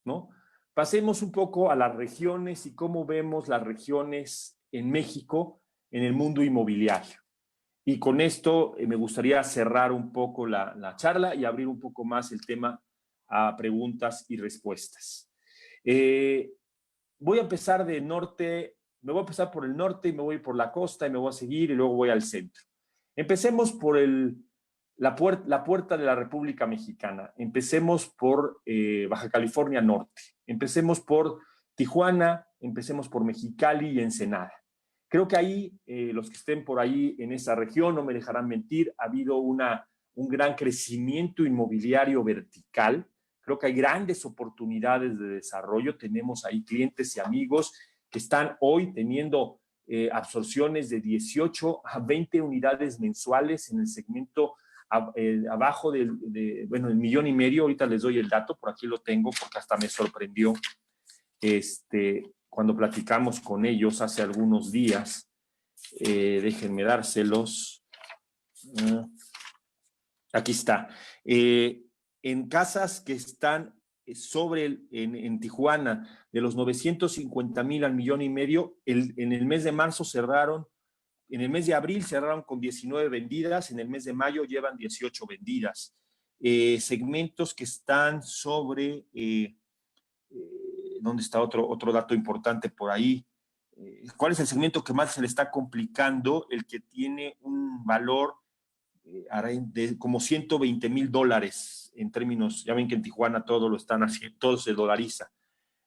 ¿no? Pasemos un poco a las regiones y cómo vemos las regiones en México en el mundo inmobiliario. Y con esto me gustaría cerrar un poco la charla y abrir un poco más el tema a preguntas y respuestas. Voy a empezar de norte, me voy a empezar por el norte y me voy por la costa y me voy a seguir y luego voy al centro. Empecemos por la puerta de la República Mexicana. Empecemos por Baja California Norte. Empecemos por Tijuana, empecemos por Mexicali y Ensenada. Creo que ahí, los que estén por ahí en esa región, no me dejarán mentir, ha habido un gran crecimiento inmobiliario vertical. Creo que hay grandes oportunidades de desarrollo. Tenemos ahí clientes y amigos que están hoy teniendo absorciones de 18 a 20 unidades mensuales en el segmento abajo bueno, el 1,5 millones. Ahorita les doy el dato, por aquí lo tengo, porque hasta me sorprendió cuando platicamos con ellos hace algunos días. Déjenme dárselos. Aquí está. En casas que están en Tijuana, de los 950,000 al 1,5 millones, en el mes de marzo cerraron, en el mes de abril cerraron con 19 vendidas, en el mes de mayo llevan 18 vendidas. Segmentos que están sobre, ¿dónde está otro dato importante por ahí? ¿Cuál es el segmento que más se le está complicando? El que tiene un valor de como $120,000 en términos, ya ven que en Tijuana todo lo están haciendo, todo se dolariza.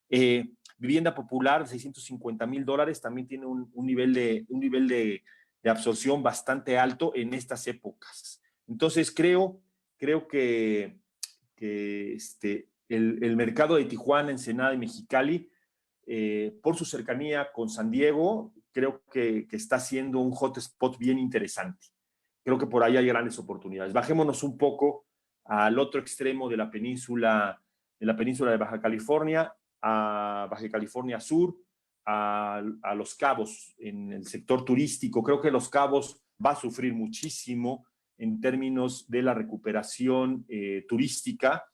Vivienda popular, $650,000, también tiene un nivel de absorción bastante alto en estas épocas. Entonces, creo que el mercado de Tijuana, Ensenada y Mexicali, por su cercanía con San Diego, creo que está siendo un hotspot bien interesante. Creo que por ahí hay grandes oportunidades. Bajémonos un poco al otro extremo de la península de Baja California, a Baja California Sur, a Los Cabos, en el sector turístico. Creo que Los Cabos va a sufrir muchísimo en términos de la recuperación turística.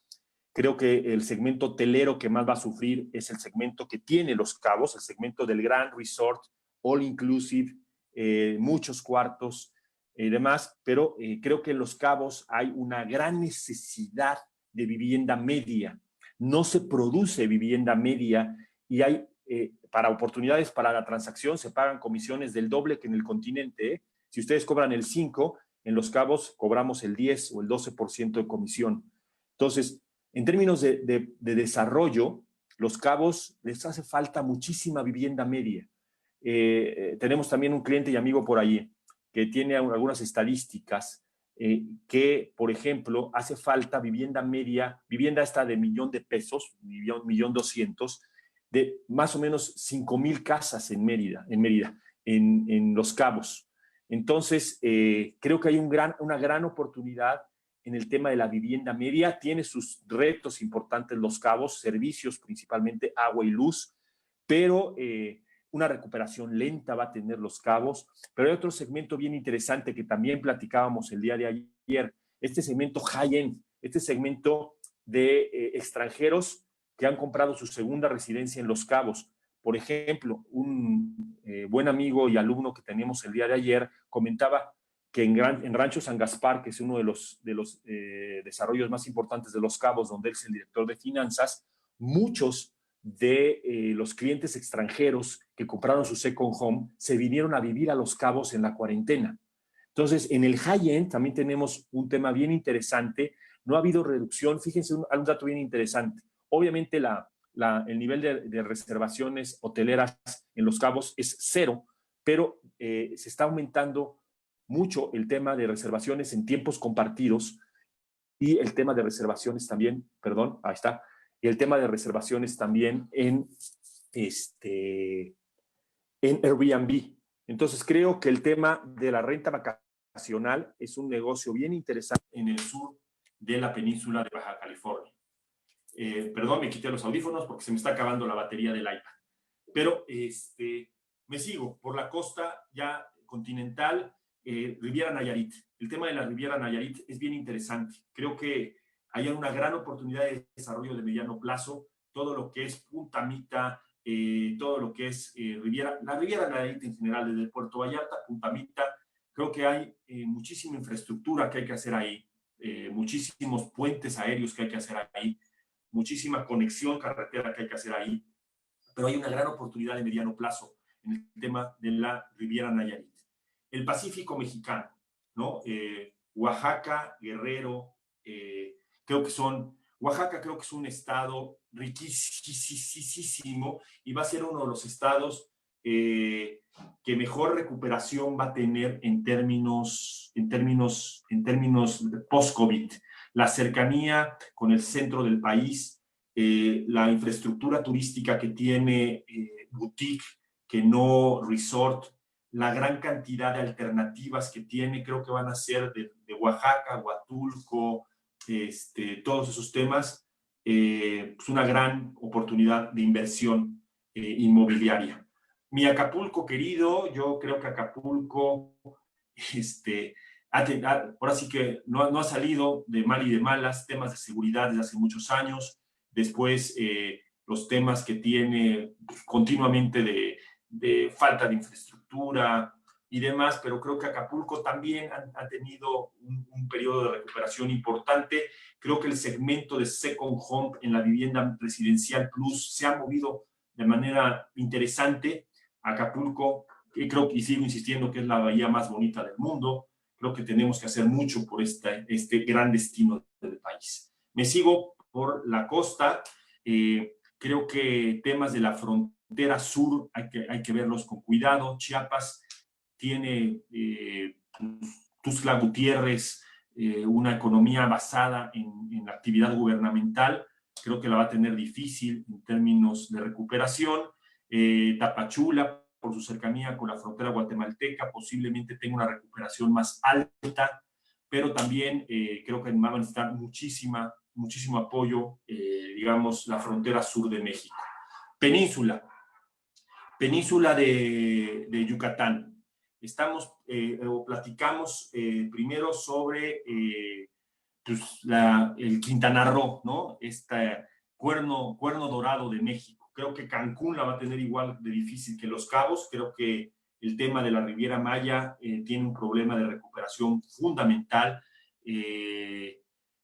Creo que el segmento hotelero que más va a sufrir es el segmento que tiene Los Cabos, el segmento del Grand Resort, all inclusive, muchos cuartos y demás, pero creo que en Los Cabos hay una gran necesidad de vivienda media. No se produce vivienda media y hay, para oportunidades para la transacción, se pagan comisiones del doble que en el continente. Si ustedes cobran el 5%, en Los Cabos cobramos el 10 o el 12% de comisión. Entonces, en términos de desarrollo, Los Cabos les hace falta muchísima vivienda media. Tenemos también un cliente y amigo por allí que tiene algunas estadísticas que, por ejemplo, hace falta vivienda media, vivienda esta de $1,000,000, 1,200,000, de más o menos 5,000 casas en Mérida, en Los Cabos. Entonces, creo que hay una gran oportunidad en el tema de la vivienda media. Tiene sus retos importantes Los Cabos, servicios principalmente, agua y luz, pero una recuperación lenta va a tener Los Cabos. Pero hay otro segmento bien interesante que también platicábamos el día de ayer, este segmento high-end, este segmento de extranjeros que han comprado su segunda residencia en Los Cabos. Por ejemplo, un buen amigo y alumno que teníamos el día de ayer comentaba que en Rancho San Gaspar, que es uno de los desarrollos más importantes de Los Cabos, donde él es el director de finanzas, muchos de los clientes extranjeros que compraron su second home se vinieron a vivir a Los Cabos en la cuarentena. Entonces, en el high-end también tenemos un tema bien interesante. No ha habido reducción. Fíjense un dato bien interesante. Obviamente el nivel de reservaciones hoteleras en Los Cabos es 0, pero se está aumentando mucho el tema de reservaciones en tiempos compartidos y el tema de reservaciones también, perdón, ahí está, y el tema de reservaciones también en Airbnb. Entonces creo que el tema de la renta vacacional es un negocio bien interesante en el sur de la península de Baja California. Perdón, me quité los audífonos porque se me está acabando la batería del iPad. Pero me sigo por la costa ya continental, Riviera Nayarit. El tema de la Riviera Nayarit es bien interesante. Creo que hay una gran oportunidad de desarrollo de mediano plazo. Todo lo que es Punta Mita, todo lo que es la Riviera Nayarit en general, desde Puerto Vallarta, Punta Mita, creo que hay muchísima infraestructura que hay que hacer ahí, muchísimos puentes aéreos que hay que hacer ahí, muchísima conexión carretera que hay que hacer ahí, pero hay una gran oportunidad de mediano plazo en el tema de la Riviera Nayarit. El Pacífico mexicano, ¿no? Oaxaca, Guerrero, Oaxaca creo que es un estado riquísimo y va a ser uno de los estados que mejor recuperación va a tener en términos post-COVID. La cercanía con el centro del país, la infraestructura turística que tiene boutique, que no resort, la gran cantidad de alternativas que tiene, creo que van a ser de Oaxaca, Huatulco, todos esos temas, pues una gran oportunidad de inversión inmobiliaria. Mi Acapulco querido, yo creo que Acapulco, ahora sí que no ha salido de mal y de malas, temas de seguridad desde hace muchos años, después los temas que tiene continuamente de falta de infraestructura y demás, pero creo que Acapulco también ha tenido un periodo de recuperación importante. Creo que el segmento de Second Home en la vivienda residencial plus se ha movido de manera interesante. Acapulco, creo que, y sigo insistiendo que es la bahía más bonita del mundo. Creo que tenemos que hacer mucho por este gran destino del país. Me sigo por la costa. Creo que temas de la frontera sur hay que verlos con cuidado. Chiapas tiene Tuxtla Gutiérrez, una economía basada en la actividad gubernamental. Creo que la va a tener difícil en términos de recuperación. Tapachula, por su cercanía con la frontera guatemalteca, posiblemente tenga una recuperación más alta, pero también creo que va a necesitar muchísimo apoyo, digamos, la frontera sur de México. Península de Yucatán. Platicamos primero sobre pues el Quintana Roo, ¿no? Cuerno dorado de México. Creo que Cancún la va a tener igual de difícil que Los Cabos. Creo que el tema de la Riviera Maya tiene un problema de recuperación fundamental.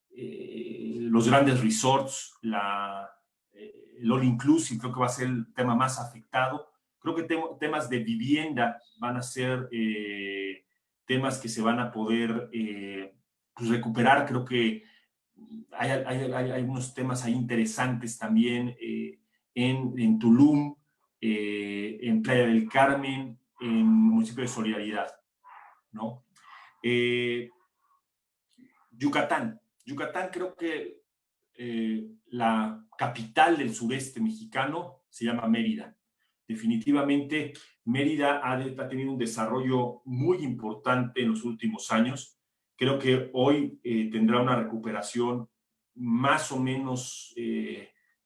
Los grandes resorts, el all inclusive, creo que va a ser el tema más afectado. Creo que temas de vivienda van a ser temas que se van a poder pues recuperar. Creo que hay unos temas ahí interesantes también en Tulum, en Playa del Carmen, en municipio de Solidaridad, ¿no? Yucatán creo que la capital del sureste mexicano se llama Mérida. Definitivamente Mérida ha tenido un desarrollo muy importante en los últimos años. Creo que hoy tendrá una recuperación más o menos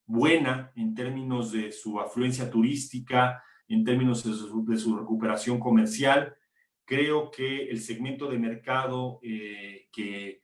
buena en términos de su afluencia turística, en términos de su recuperación comercial. Creo que el segmento de mercado que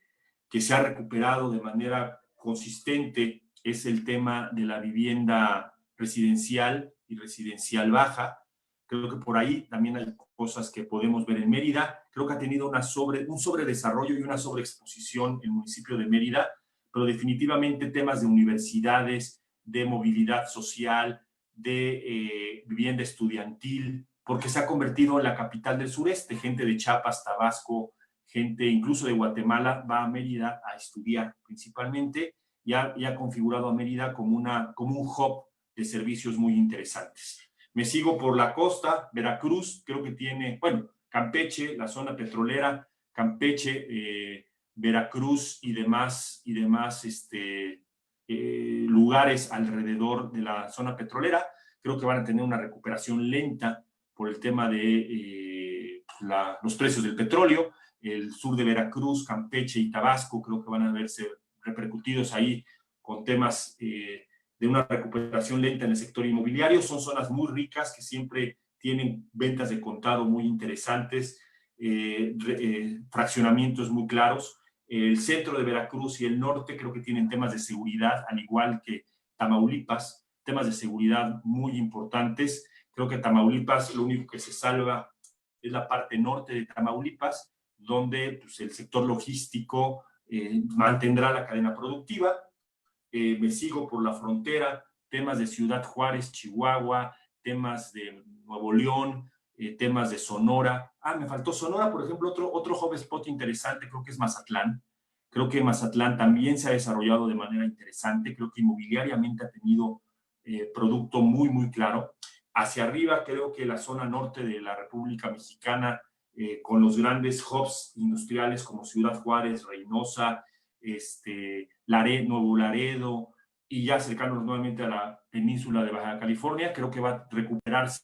se ha recuperado de manera consistente es el tema de la vivienda residencial y residencial baja. Creo que por ahí también hay cosas que podemos ver en Mérida. Creo que ha tenido un sobredesarrollo y una sobreexposición el municipio de Mérida, pero definitivamente temas de universidades, de movilidad social, de vivienda estudiantil, porque se ha convertido en la capital del sureste. Gente de Chiapas, Tabasco, gente incluso de Guatemala va a Mérida a estudiar principalmente y ha configurado a Mérida como un hub de servicios muy interesantes. Me sigo por la costa, Veracruz, creo que tiene, bueno, Campeche, la zona petrolera, Campeche, Veracruz y demás lugares alrededor de la zona petrolera. Creo que van a tener una recuperación lenta por el tema de los precios del petróleo. El sur de Veracruz, Campeche y Tabasco creo que van a verse repercutidos ahí con temas de una recuperación lenta en el sector inmobiliario. Son zonas muy ricas que siempre tienen ventas de contado muy interesantes, fraccionamientos muy claros. El centro de Veracruz y el norte creo que tienen temas de seguridad, al igual que Tamaulipas, temas de seguridad muy importantes. Creo que Tamaulipas lo único que se salva es la parte norte de Tamaulipas, donde pues, el sector logístico mantendrá la cadena productiva. Me sigo por la frontera, temas de Ciudad Juárez, Chihuahua, temas de Nuevo León, temas de Sonora. Me faltó Sonora, por ejemplo, otro hub spot interesante, creo que es Mazatlán. Creo que Mazatlán también se ha desarrollado de manera interesante. Creo que inmobiliariamente ha tenido producto muy, muy claro. Hacia arriba, creo que la zona norte de la República Mexicana, con los grandes hubs industriales como Ciudad Juárez, Reynosa, Nuevo Laredo, y ya cercanos nuevamente a la península de Baja California, creo que va a recuperarse.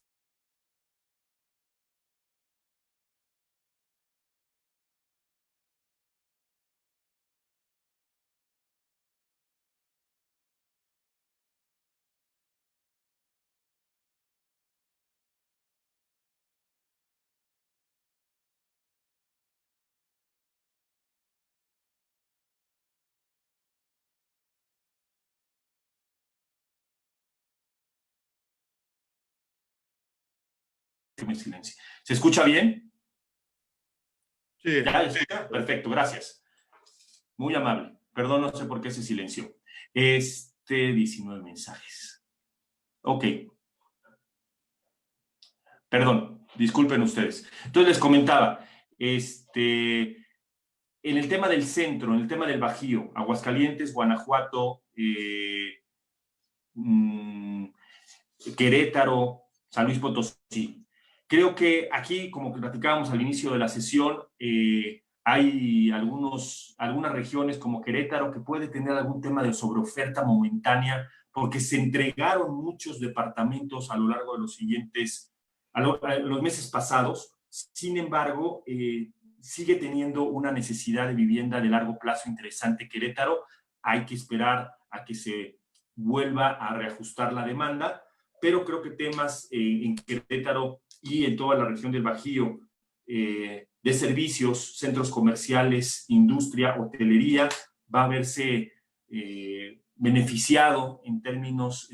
Me silencio. ¿Se escucha bien? Sí. ¿Ya? Perfecto, gracias. Muy amable. Perdón, no sé por qué se silenció. 19 mensajes. Ok. Perdón, disculpen ustedes. Entonces les comentaba, en el tema del centro, en el tema del Bajío, Aguascalientes, Guanajuato, Querétaro, San Luis Potosí. Creo que aquí, como que platicábamos al inicio de la sesión, hay algunas regiones como Querétaro que puede tener algún tema de sobreoferta momentánea porque se entregaron muchos departamentos a lo largo de los meses pasados. Sin embargo, sigue teniendo una necesidad de vivienda de largo plazo interesante Querétaro. Hay que esperar a que se vuelva a reajustar la demanda, pero creo que temas en Querétaro y en toda la región del Bajío, de servicios, centros comerciales, industria, hotelería, va a verse beneficiado en términos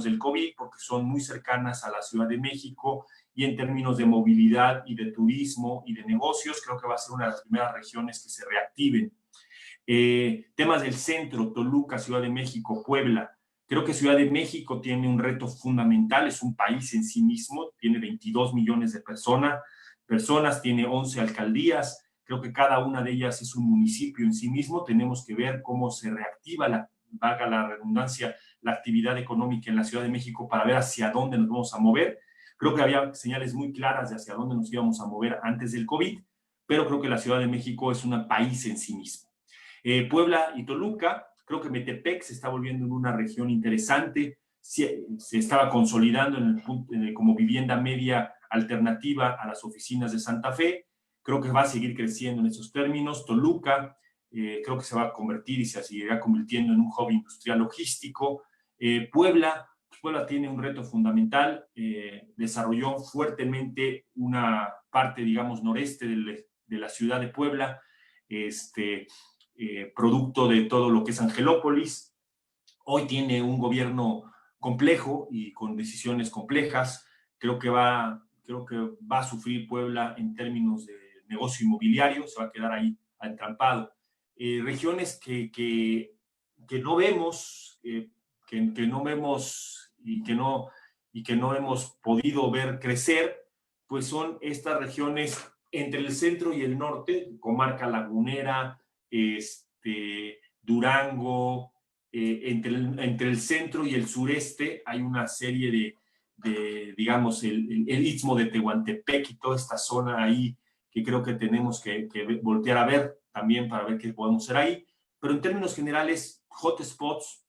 del COVID, porque son muy cercanas a la Ciudad de México, y en términos de movilidad y de turismo y de negocios, creo que va a ser una de las primeras regiones que se reactiven. Temas del centro, Toluca, Ciudad de México, Puebla. Creo que Ciudad de México tiene un reto fundamental, es un país en sí mismo, tiene 22 millones de personas, tiene 11 alcaldías, creo que cada una de ellas es un municipio en sí mismo. Tenemos que ver cómo se reactiva, valga la redundancia, la actividad económica en la Ciudad de México para ver hacia dónde nos vamos a mover. Creo que había señales muy claras de hacia dónde nos íbamos a mover antes del COVID, pero creo que la Ciudad de México es un país en sí mismo. Puebla y Toluca, creo que Metepec se está volviendo en una región interesante, se estaba consolidando como vivienda media alternativa a las oficinas de Santa Fe. Creo que va a seguir creciendo en esos términos. Toluca, creo que se va a convertir y se seguirá convirtiendo en un hub industrial logístico. Puebla tiene un reto fundamental, desarrolló fuertemente una parte, digamos, noreste de la ciudad de Puebla, producto de todo lo que es Angelópolis. Hoy tiene un gobierno complejo y con decisiones complejas. Creo que va a sufrir Puebla en términos de negocio inmobiliario, se va a quedar ahí entrampado. Regiones que no vemos, que no vemos y que no hemos podido ver crecer, pues son estas regiones entre el centro y el norte, comarca lagunera, Durango, entre el centro y el sureste hay una serie digamos, el istmo de Tehuantepec y toda esta zona ahí que creo que tenemos que voltear a ver también para ver qué podemos hacer ahí. Pero en términos generales, hotspots,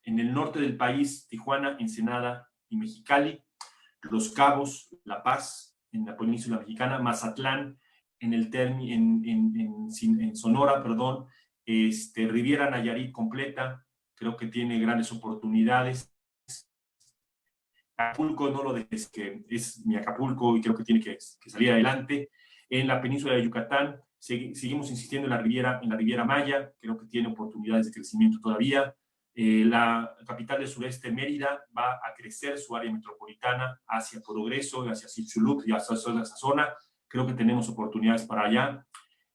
en el norte del país, Tijuana, Ensenada y Mexicali, Los Cabos, La Paz, en la península mexicana, Mazatlán, en Sonora, perdón, Riviera Nayarit completa, creo que tiene grandes oportunidades. Acapulco, no lo dejes, que es mi Acapulco y creo que tiene que salir adelante. En la península de Yucatán, seguimos insistiendo en la Riviera Maya, creo que tiene oportunidades de crecimiento todavía. La capital del sureste, Mérida, va a crecer su área metropolitana hacia Progreso, hacia Xixulub y hacia esa zona. Creo que tenemos oportunidades para allá.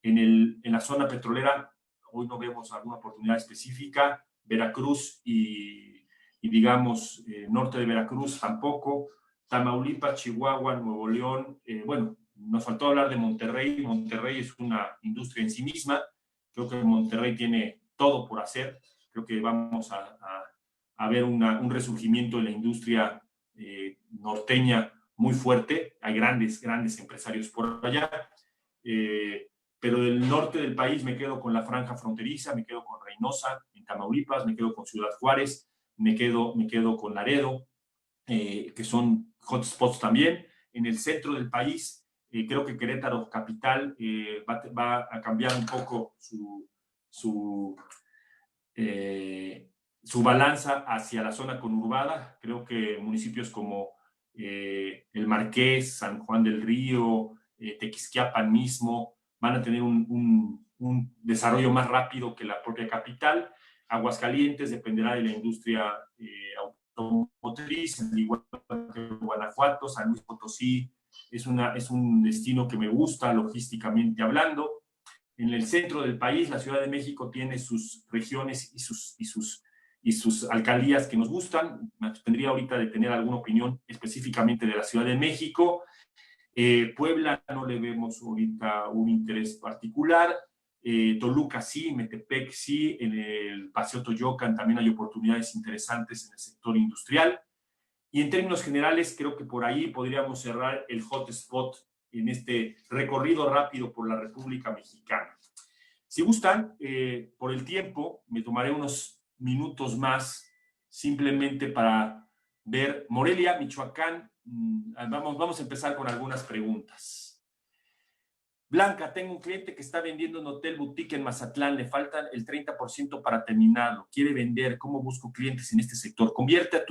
En la zona petrolera, hoy no vemos alguna oportunidad específica. Veracruz y digamos, norte de Veracruz tampoco. Tamaulipas, Chihuahua, Nuevo León. Bueno, nos faltó hablar de Monterrey. Monterrey es una industria en sí misma. Creo que Monterrey tiene todo por hacer. Creo que vamos a ver un resurgimiento de la industria norteña muy fuerte. Hay grandes empresarios por allá. Pero del norte del país me quedo con la franja fronteriza, me quedo con Reynosa, en Tamaulipas, me quedo con Ciudad Juárez, me quedo con Laredo, que son hotspots también. En el centro del país, creo que Querétaro capital va a cambiar un poco su balanza hacia la zona conurbada. Creo que municipios como El Marqués, San Juan del Río, Tequisquiapan mismo, van a tener un desarrollo más rápido que la propia capital. Aguascalientes dependerá de la industria automotriz, igual que Guanajuato. San Luis Potosí es un destino que me gusta logísticamente hablando. En el centro del país, la Ciudad de México tiene sus regiones y sus alcaldías que nos gustan. Me tendría ahorita de tener alguna opinión específicamente de la Ciudad de México. Puebla no le vemos ahorita un interés particular. Toluca sí, Metepec sí, en el Paseo Toyocan también hay oportunidades interesantes en el sector industrial. Y en términos generales, creo que por ahí podríamos cerrar el hotspot en este recorrido rápido por la República Mexicana. Si gustan, por el tiempo, me tomaré unos minutos más simplemente para ver Morelia, Michoacán. Vamos a empezar con algunas preguntas. Blanca, tengo un cliente que está vendiendo un hotel boutique en Mazatlán, le faltan el 30% para terminarlo, quiere vender, ¿cómo busco clientes en este sector? Convierte a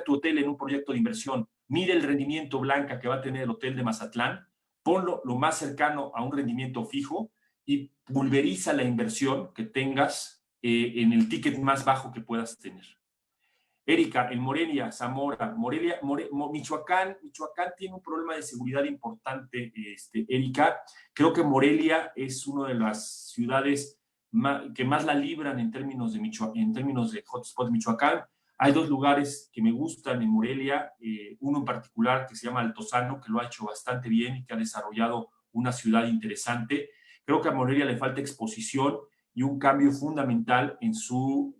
tu hotel en un proyecto de inversión, mide el rendimiento, Blanca, que va a tener el hotel de Mazatlán, ponlo lo más cercano a un rendimiento fijo y pulveriza la inversión que tengas en el ticket más bajo que puedas tener. Erika, en Morelia, Zamora, Michoacán tiene un problema de seguridad importante, Erika. Creo que Morelia es una de las ciudades que más la libran en términos de hotspot Michoacán. Hay dos lugares que me gustan en Morelia, uno en particular que se llama Altozano, que lo ha hecho bastante bien y que ha desarrollado una ciudad interesante. Creo que a Morelia le falta exposición y un cambio fundamental en su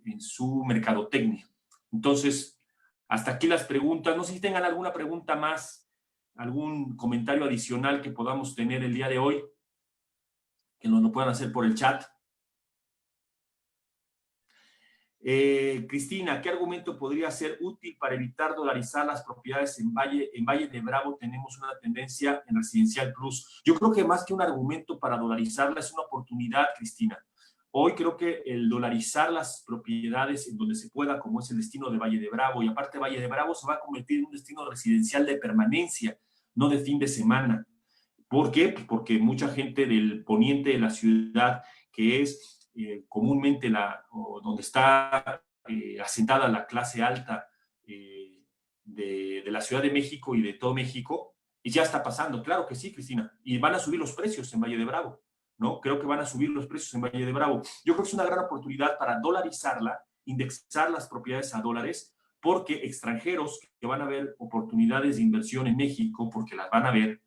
mercadotecnia. Entonces, hasta aquí las preguntas. No sé si tengan alguna pregunta más, algún comentario adicional que podamos tener el día de hoy, que nos lo puedan hacer por el chat. Cristina, ¿qué argumento podría ser útil para evitar dolarizar las propiedades en Valle de Bravo? Tenemos una tendencia en Residencial Plus. Yo creo que más que un argumento para dolarizarla es una oportunidad, Cristina. Hoy creo que el dolarizar las propiedades en donde se pueda, como es el destino de Valle de Bravo, y aparte Valle de Bravo se va a convertir en un destino residencial de permanencia, no de fin de semana. ¿Por qué? Pues porque mucha gente del poniente de la ciudad, que es comúnmente donde está asentada la clase alta de la Ciudad de México y de todo México, y ya está pasando, claro que sí, Cristina, y van a subir los precios en Valle de Bravo. ¿No? Creo que van a subir los precios en Valle de Bravo. Yo creo que es una gran oportunidad para dolarizarla, indexar las propiedades a dólares, porque extranjeros que van a ver oportunidades de inversión en México, porque las van a ver,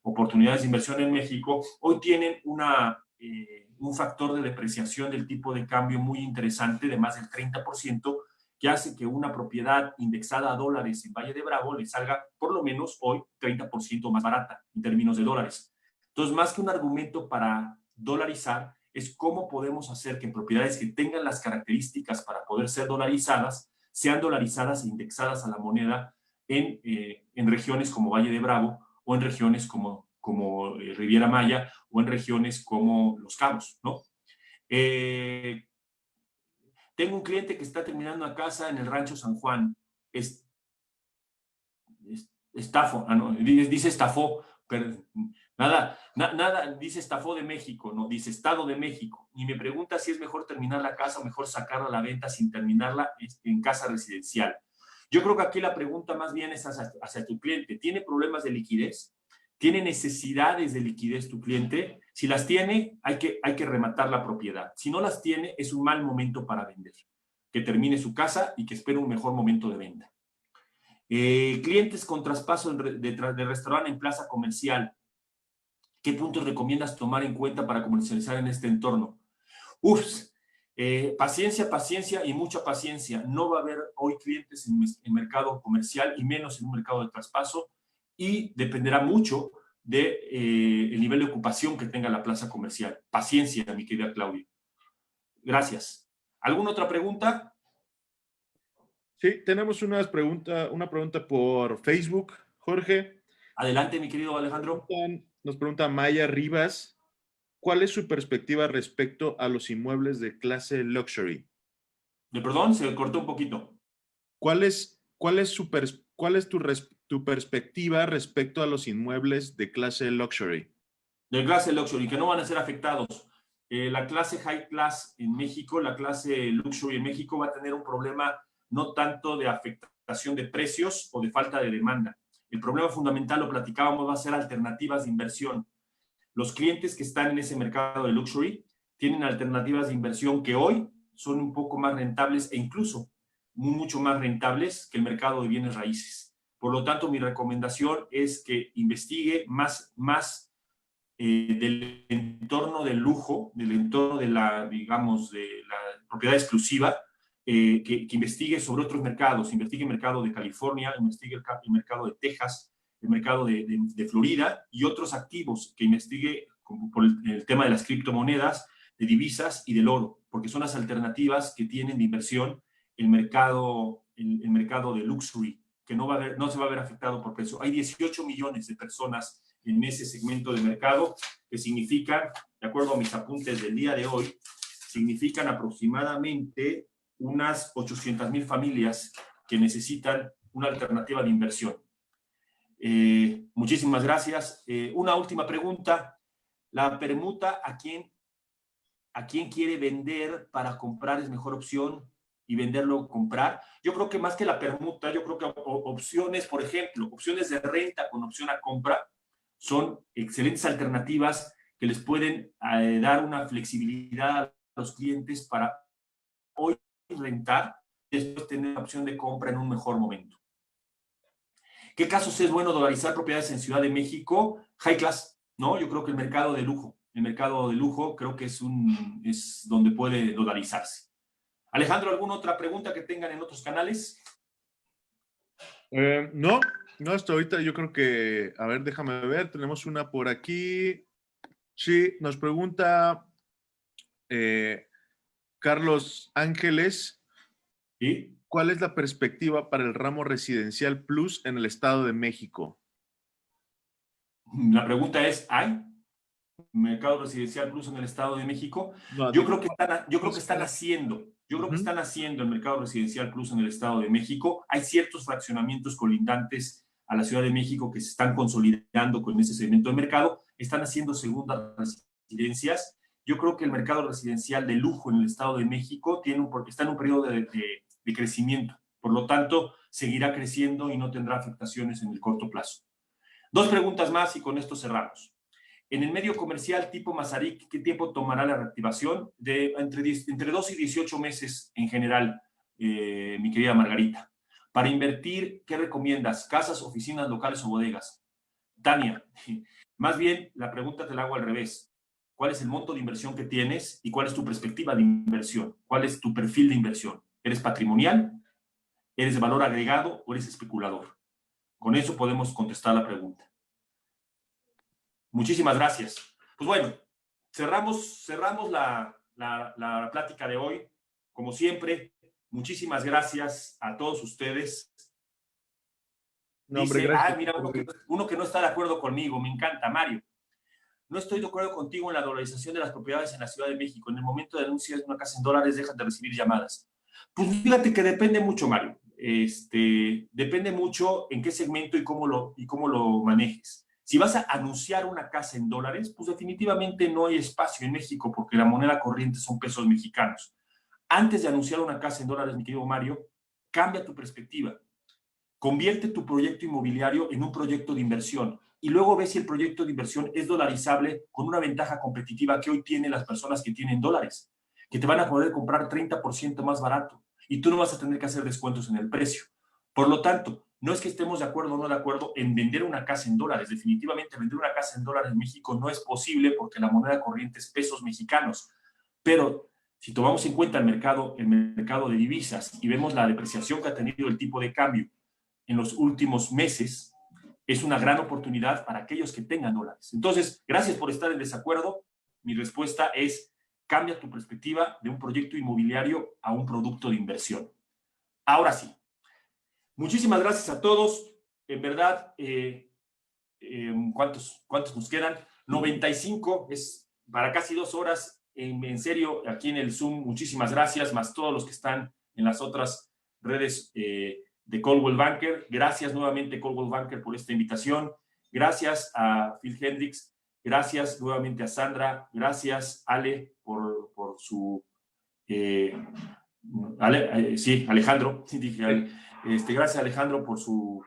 oportunidades de inversión en México, hoy tienen un factor de depreciación del tipo de cambio muy interesante, de más del 30%, que hace que una propiedad indexada a dólares en Valle de Bravo le salga por lo menos hoy 30% más barata en términos de dólares. Entonces, más que un argumento para dolarizar, es cómo podemos hacer que en propiedades que tengan las características para poder ser dolarizadas, sean dolarizadas e indexadas a la moneda en regiones como Valle de Bravo o en regiones como Riviera Maya o en regiones como Los Cabos, ¿no? Tengo un cliente que está terminando una casa en el Rancho San Juan. Estafó, no, dice estafó, pero nada, dice estafó de México, no, dice Estado de México. Y me pregunta si es mejor terminar la casa o mejor sacarla a la venta sin terminarla en casa residencial. Yo creo que aquí la pregunta más bien es hacia tu cliente. ¿Tiene problemas de liquidez? ¿Tiene necesidades de liquidez tu cliente? Si las tiene, hay que rematar la propiedad. Si no las tiene, es un mal momento para vender. Que termine su casa y que espere un mejor momento de venta. Clientes con traspaso de restaurante en plaza comercial. ¿Qué puntos recomiendas tomar en cuenta para comercializar en este entorno? Paciencia y mucha paciencia. No va a haber hoy clientes en mercado comercial y menos en un mercado de traspaso, y dependerá mucho del nivel de ocupación que tenga la plaza comercial. Paciencia, mi querida Claudia. Gracias. ¿Alguna otra pregunta? Sí, tenemos una pregunta por Facebook, Jorge. Adelante, mi querido Alejandro. Nos pregunta Maya Rivas, ¿cuál es su perspectiva respecto a los inmuebles de clase luxury? Perdón, se cortó un poquito. ¿Cuál es tu perspectiva respecto a los inmuebles de clase luxury? De clase luxury, que no van a ser afectados. La clase high class en México, la clase luxury en México va a tener un problema no tanto de afectación de precios o de falta de demanda. El problema fundamental, lo platicábamos, va a ser alternativas de inversión. Los clientes que están en ese mercado de luxury tienen alternativas de inversión que hoy son un poco más rentables e incluso mucho más rentables que el mercado de bienes raíces. Por lo tanto, mi recomendación es que investigue más del entorno del lujo, del entorno de la propiedad exclusiva, que investigue sobre otros mercados, investigue el mercado de California, investigue el mercado de Texas, el mercado de Florida y otros activos, que investigue por el tema de las criptomonedas, de divisas y del oro, porque son las alternativas que tienen de inversión el mercado de luxury, que no se va a ver afectado por precio. Hay 18 millones de personas en ese segmento de mercado, que significan, de acuerdo a mis apuntes del día de hoy, significan aproximadamente unas 800,000 familias que necesitan una alternativa de inversión. Muchísimas gracias. Una última pregunta. ¿La permuta a quién quiere vender para comprar es mejor opción y venderlo comprar? Yo creo que más que la permuta, yo creo que opciones, por ejemplo, opciones de renta con opción a compra son excelentes alternativas que les pueden dar una flexibilidad a los clientes para hoy rentar y después tener la opción de compra en un mejor momento. ¿Qué casos es bueno dolarizar propiedades en Ciudad de México? High class, ¿no? Yo creo que el mercado de lujo creo que es donde puede dolarizarse. Alejandro, ¿alguna otra pregunta que tengan en otros canales? No, hasta ahorita yo creo que, a ver, déjame ver, tenemos una por aquí. Sí, nos pregunta Carlos Ángeles. ¿Sí? ¿Cuál es la perspectiva para el ramo residencial plus en el Estado de México? La pregunta es, ¿hay mercado residencial plus en el Estado de México? No, Yo creo que están haciendo el mercado residencial plus en el Estado de México. Hay ciertos fraccionamientos colindantes a la Ciudad de México que se están consolidando con ese segmento de mercado, están haciendo segundas residencias. Yo creo que el mercado residencial de lujo en el Estado de México está en un periodo de crecimiento. Por lo tanto, seguirá creciendo y no tendrá afectaciones en el corto plazo. 2 preguntas más y con esto cerramos. En el medio comercial tipo Mazarik, ¿qué tiempo tomará la reactivación? Entre 2 y 18 meses en general, mi querida Margarita. Para invertir, ¿qué recomiendas? ¿Casas, oficinas, locales o bodegas? Tania, más bien la pregunta te la hago al revés. ¿Cuál es el monto de inversión que tienes y cuál es tu perspectiva de inversión? ¿Cuál es tu perfil de inversión? ¿Eres patrimonial? ¿Eres de valor agregado o eres especulador? Con eso podemos contestar la pregunta. Muchísimas gracias. Pues bueno, cerramos la plática de hoy. Como siempre, muchísimas gracias a todos ustedes. No, hombre, Dice, gracias. mira, uno que no está de acuerdo conmigo, me encanta, Mario. No estoy de acuerdo contigo en la dolarización de las propiedades en la Ciudad de México. En el momento de denuncia de una casa en dólares, dejan de recibir llamadas. Pues fíjate que depende mucho, Mario. Depende mucho en qué segmento y cómo lo manejes. Si vas a anunciar una casa en dólares, pues definitivamente no hay espacio en México porque la moneda corriente son pesos mexicanos. Antes de anunciar una casa en dólares, mi querido Mario, cambia tu perspectiva. Convierte tu proyecto inmobiliario en un proyecto de inversión y luego ves si el proyecto de inversión es dolarizable con una ventaja competitiva que hoy tienen las personas que tienen dólares, que te van a poder comprar 30% más barato y tú no vas a tener que hacer descuentos en el precio. Por lo tanto, no es que estemos de acuerdo o no de acuerdo en vender una casa en dólares. Definitivamente vender una casa en dólares en México no es posible porque la moneda corriente es pesos mexicanos. Pero si tomamos en cuenta el mercado de divisas y vemos la depreciación que ha tenido el tipo de cambio en los últimos meses, es una gran oportunidad para aquellos que tengan dólares. Entonces, gracias por estar en desacuerdo. Mi respuesta es, cambia tu perspectiva de un proyecto inmobiliario a un producto de inversión. Ahora sí, muchísimas gracias a todos. En verdad, ¿cuántos nos quedan? 95, es para casi 2 horas. En serio, aquí en el Zoom, muchísimas gracias, más todos los que están en las otras redes de Coldwell Banker. Gracias nuevamente, Coldwell Banker, por esta invitación. Gracias a Phil Hendricks. Gracias nuevamente a Sandra. Gracias, Ale, por su... sí, Alejandro. Sí, dije Ale. Gracias, Alejandro, por su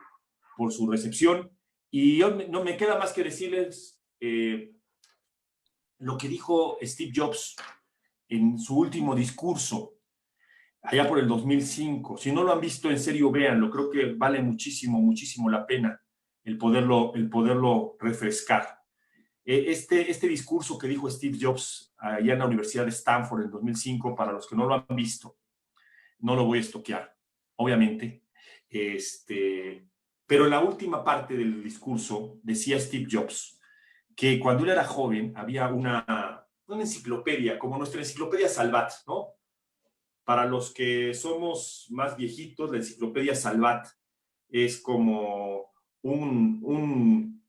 recepción. Y yo, no me queda más que decirles lo que dijo Steve Jobs en su último discurso, allá por el 2005. Si no lo han visto, en serio, véanlo. Creo que vale muchísimo, muchísimo la pena el poderlo refrescar. Este discurso que dijo Steve Jobs allá en la Universidad de Stanford en 2005, para los que no lo han visto, no lo voy a estoquear, obviamente. Pero en la última parte del discurso decía Steve Jobs que cuando él era joven había una enciclopedia, como nuestra enciclopedia Salvat, ¿no? Para los que somos más viejitos, la enciclopedia Salvat es como un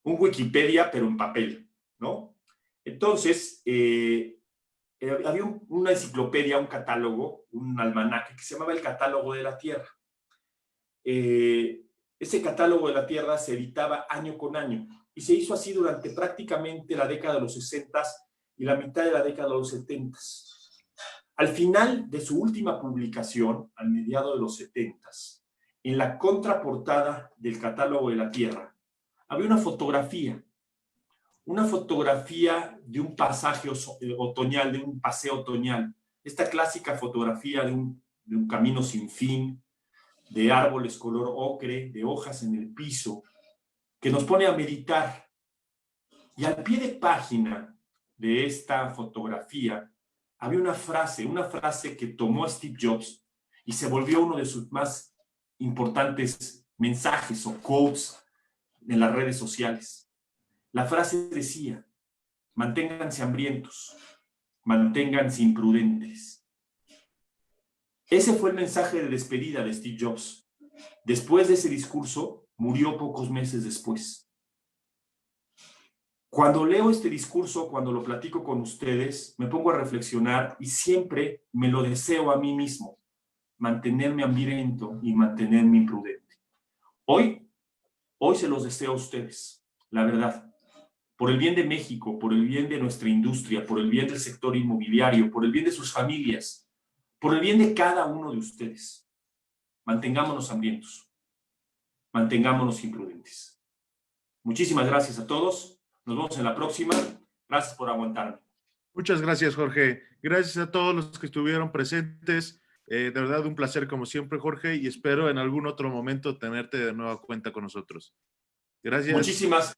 Wikipedia, pero en papel, ¿no? Entonces, había una enciclopedia, un catálogo, un almanaque que se llamaba el Catálogo de la Tierra. Ese Catálogo de la Tierra se editaba año con año y se hizo así durante prácticamente la década de los 60 y la mitad de la década de los 70. Al final de su última publicación, al mediado de los 70, en la contraportada del Catálogo de la Tierra, había una fotografía de un pasaje otoñal, de un paseo otoñal, esta clásica fotografía de un camino sin fin, de árboles color ocre, de hojas en el piso, que nos pone a meditar. Y al pie de página de esta fotografía había una frase que tomó Steve Jobs y se volvió uno de sus más importantes mensajes o quotes en las redes sociales. La frase decía: manténganse hambrientos, manténganse imprudentes. Ese fue el mensaje de despedida de Steve Jobs. Después de ese discurso, murió pocos meses después. Cuando leo este discurso, cuando lo platico con ustedes, me pongo a reflexionar y siempre me lo deseo a mí mismo: mantenerme hambriento y mantenerme imprudente. Hoy se los deseo a ustedes, la verdad. Por el bien de México, por el bien de nuestra industria, por el bien del sector inmobiliario, por el bien de sus familias, por el bien de cada uno de ustedes. Mantengámonos hambrientos, mantengámonos imprudentes. Muchísimas gracias a todos. Nos vemos en la próxima. Gracias por aguantarme. Muchas gracias, Jorge. Gracias a todos los que estuvieron presentes. De verdad, un placer como siempre, Jorge, y espero en algún otro momento tenerte de nueva cuenta con nosotros. Gracias. Muchísimas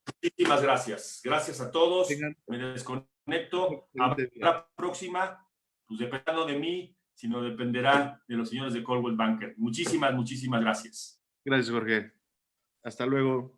gracias. Gracias a todos. Tengan... Me desconecto. A la próxima, pues dependiendo de mí, sino dependerá de los señores de Coldwell Banker. Muchísimas gracias. Gracias, Jorge. Hasta luego.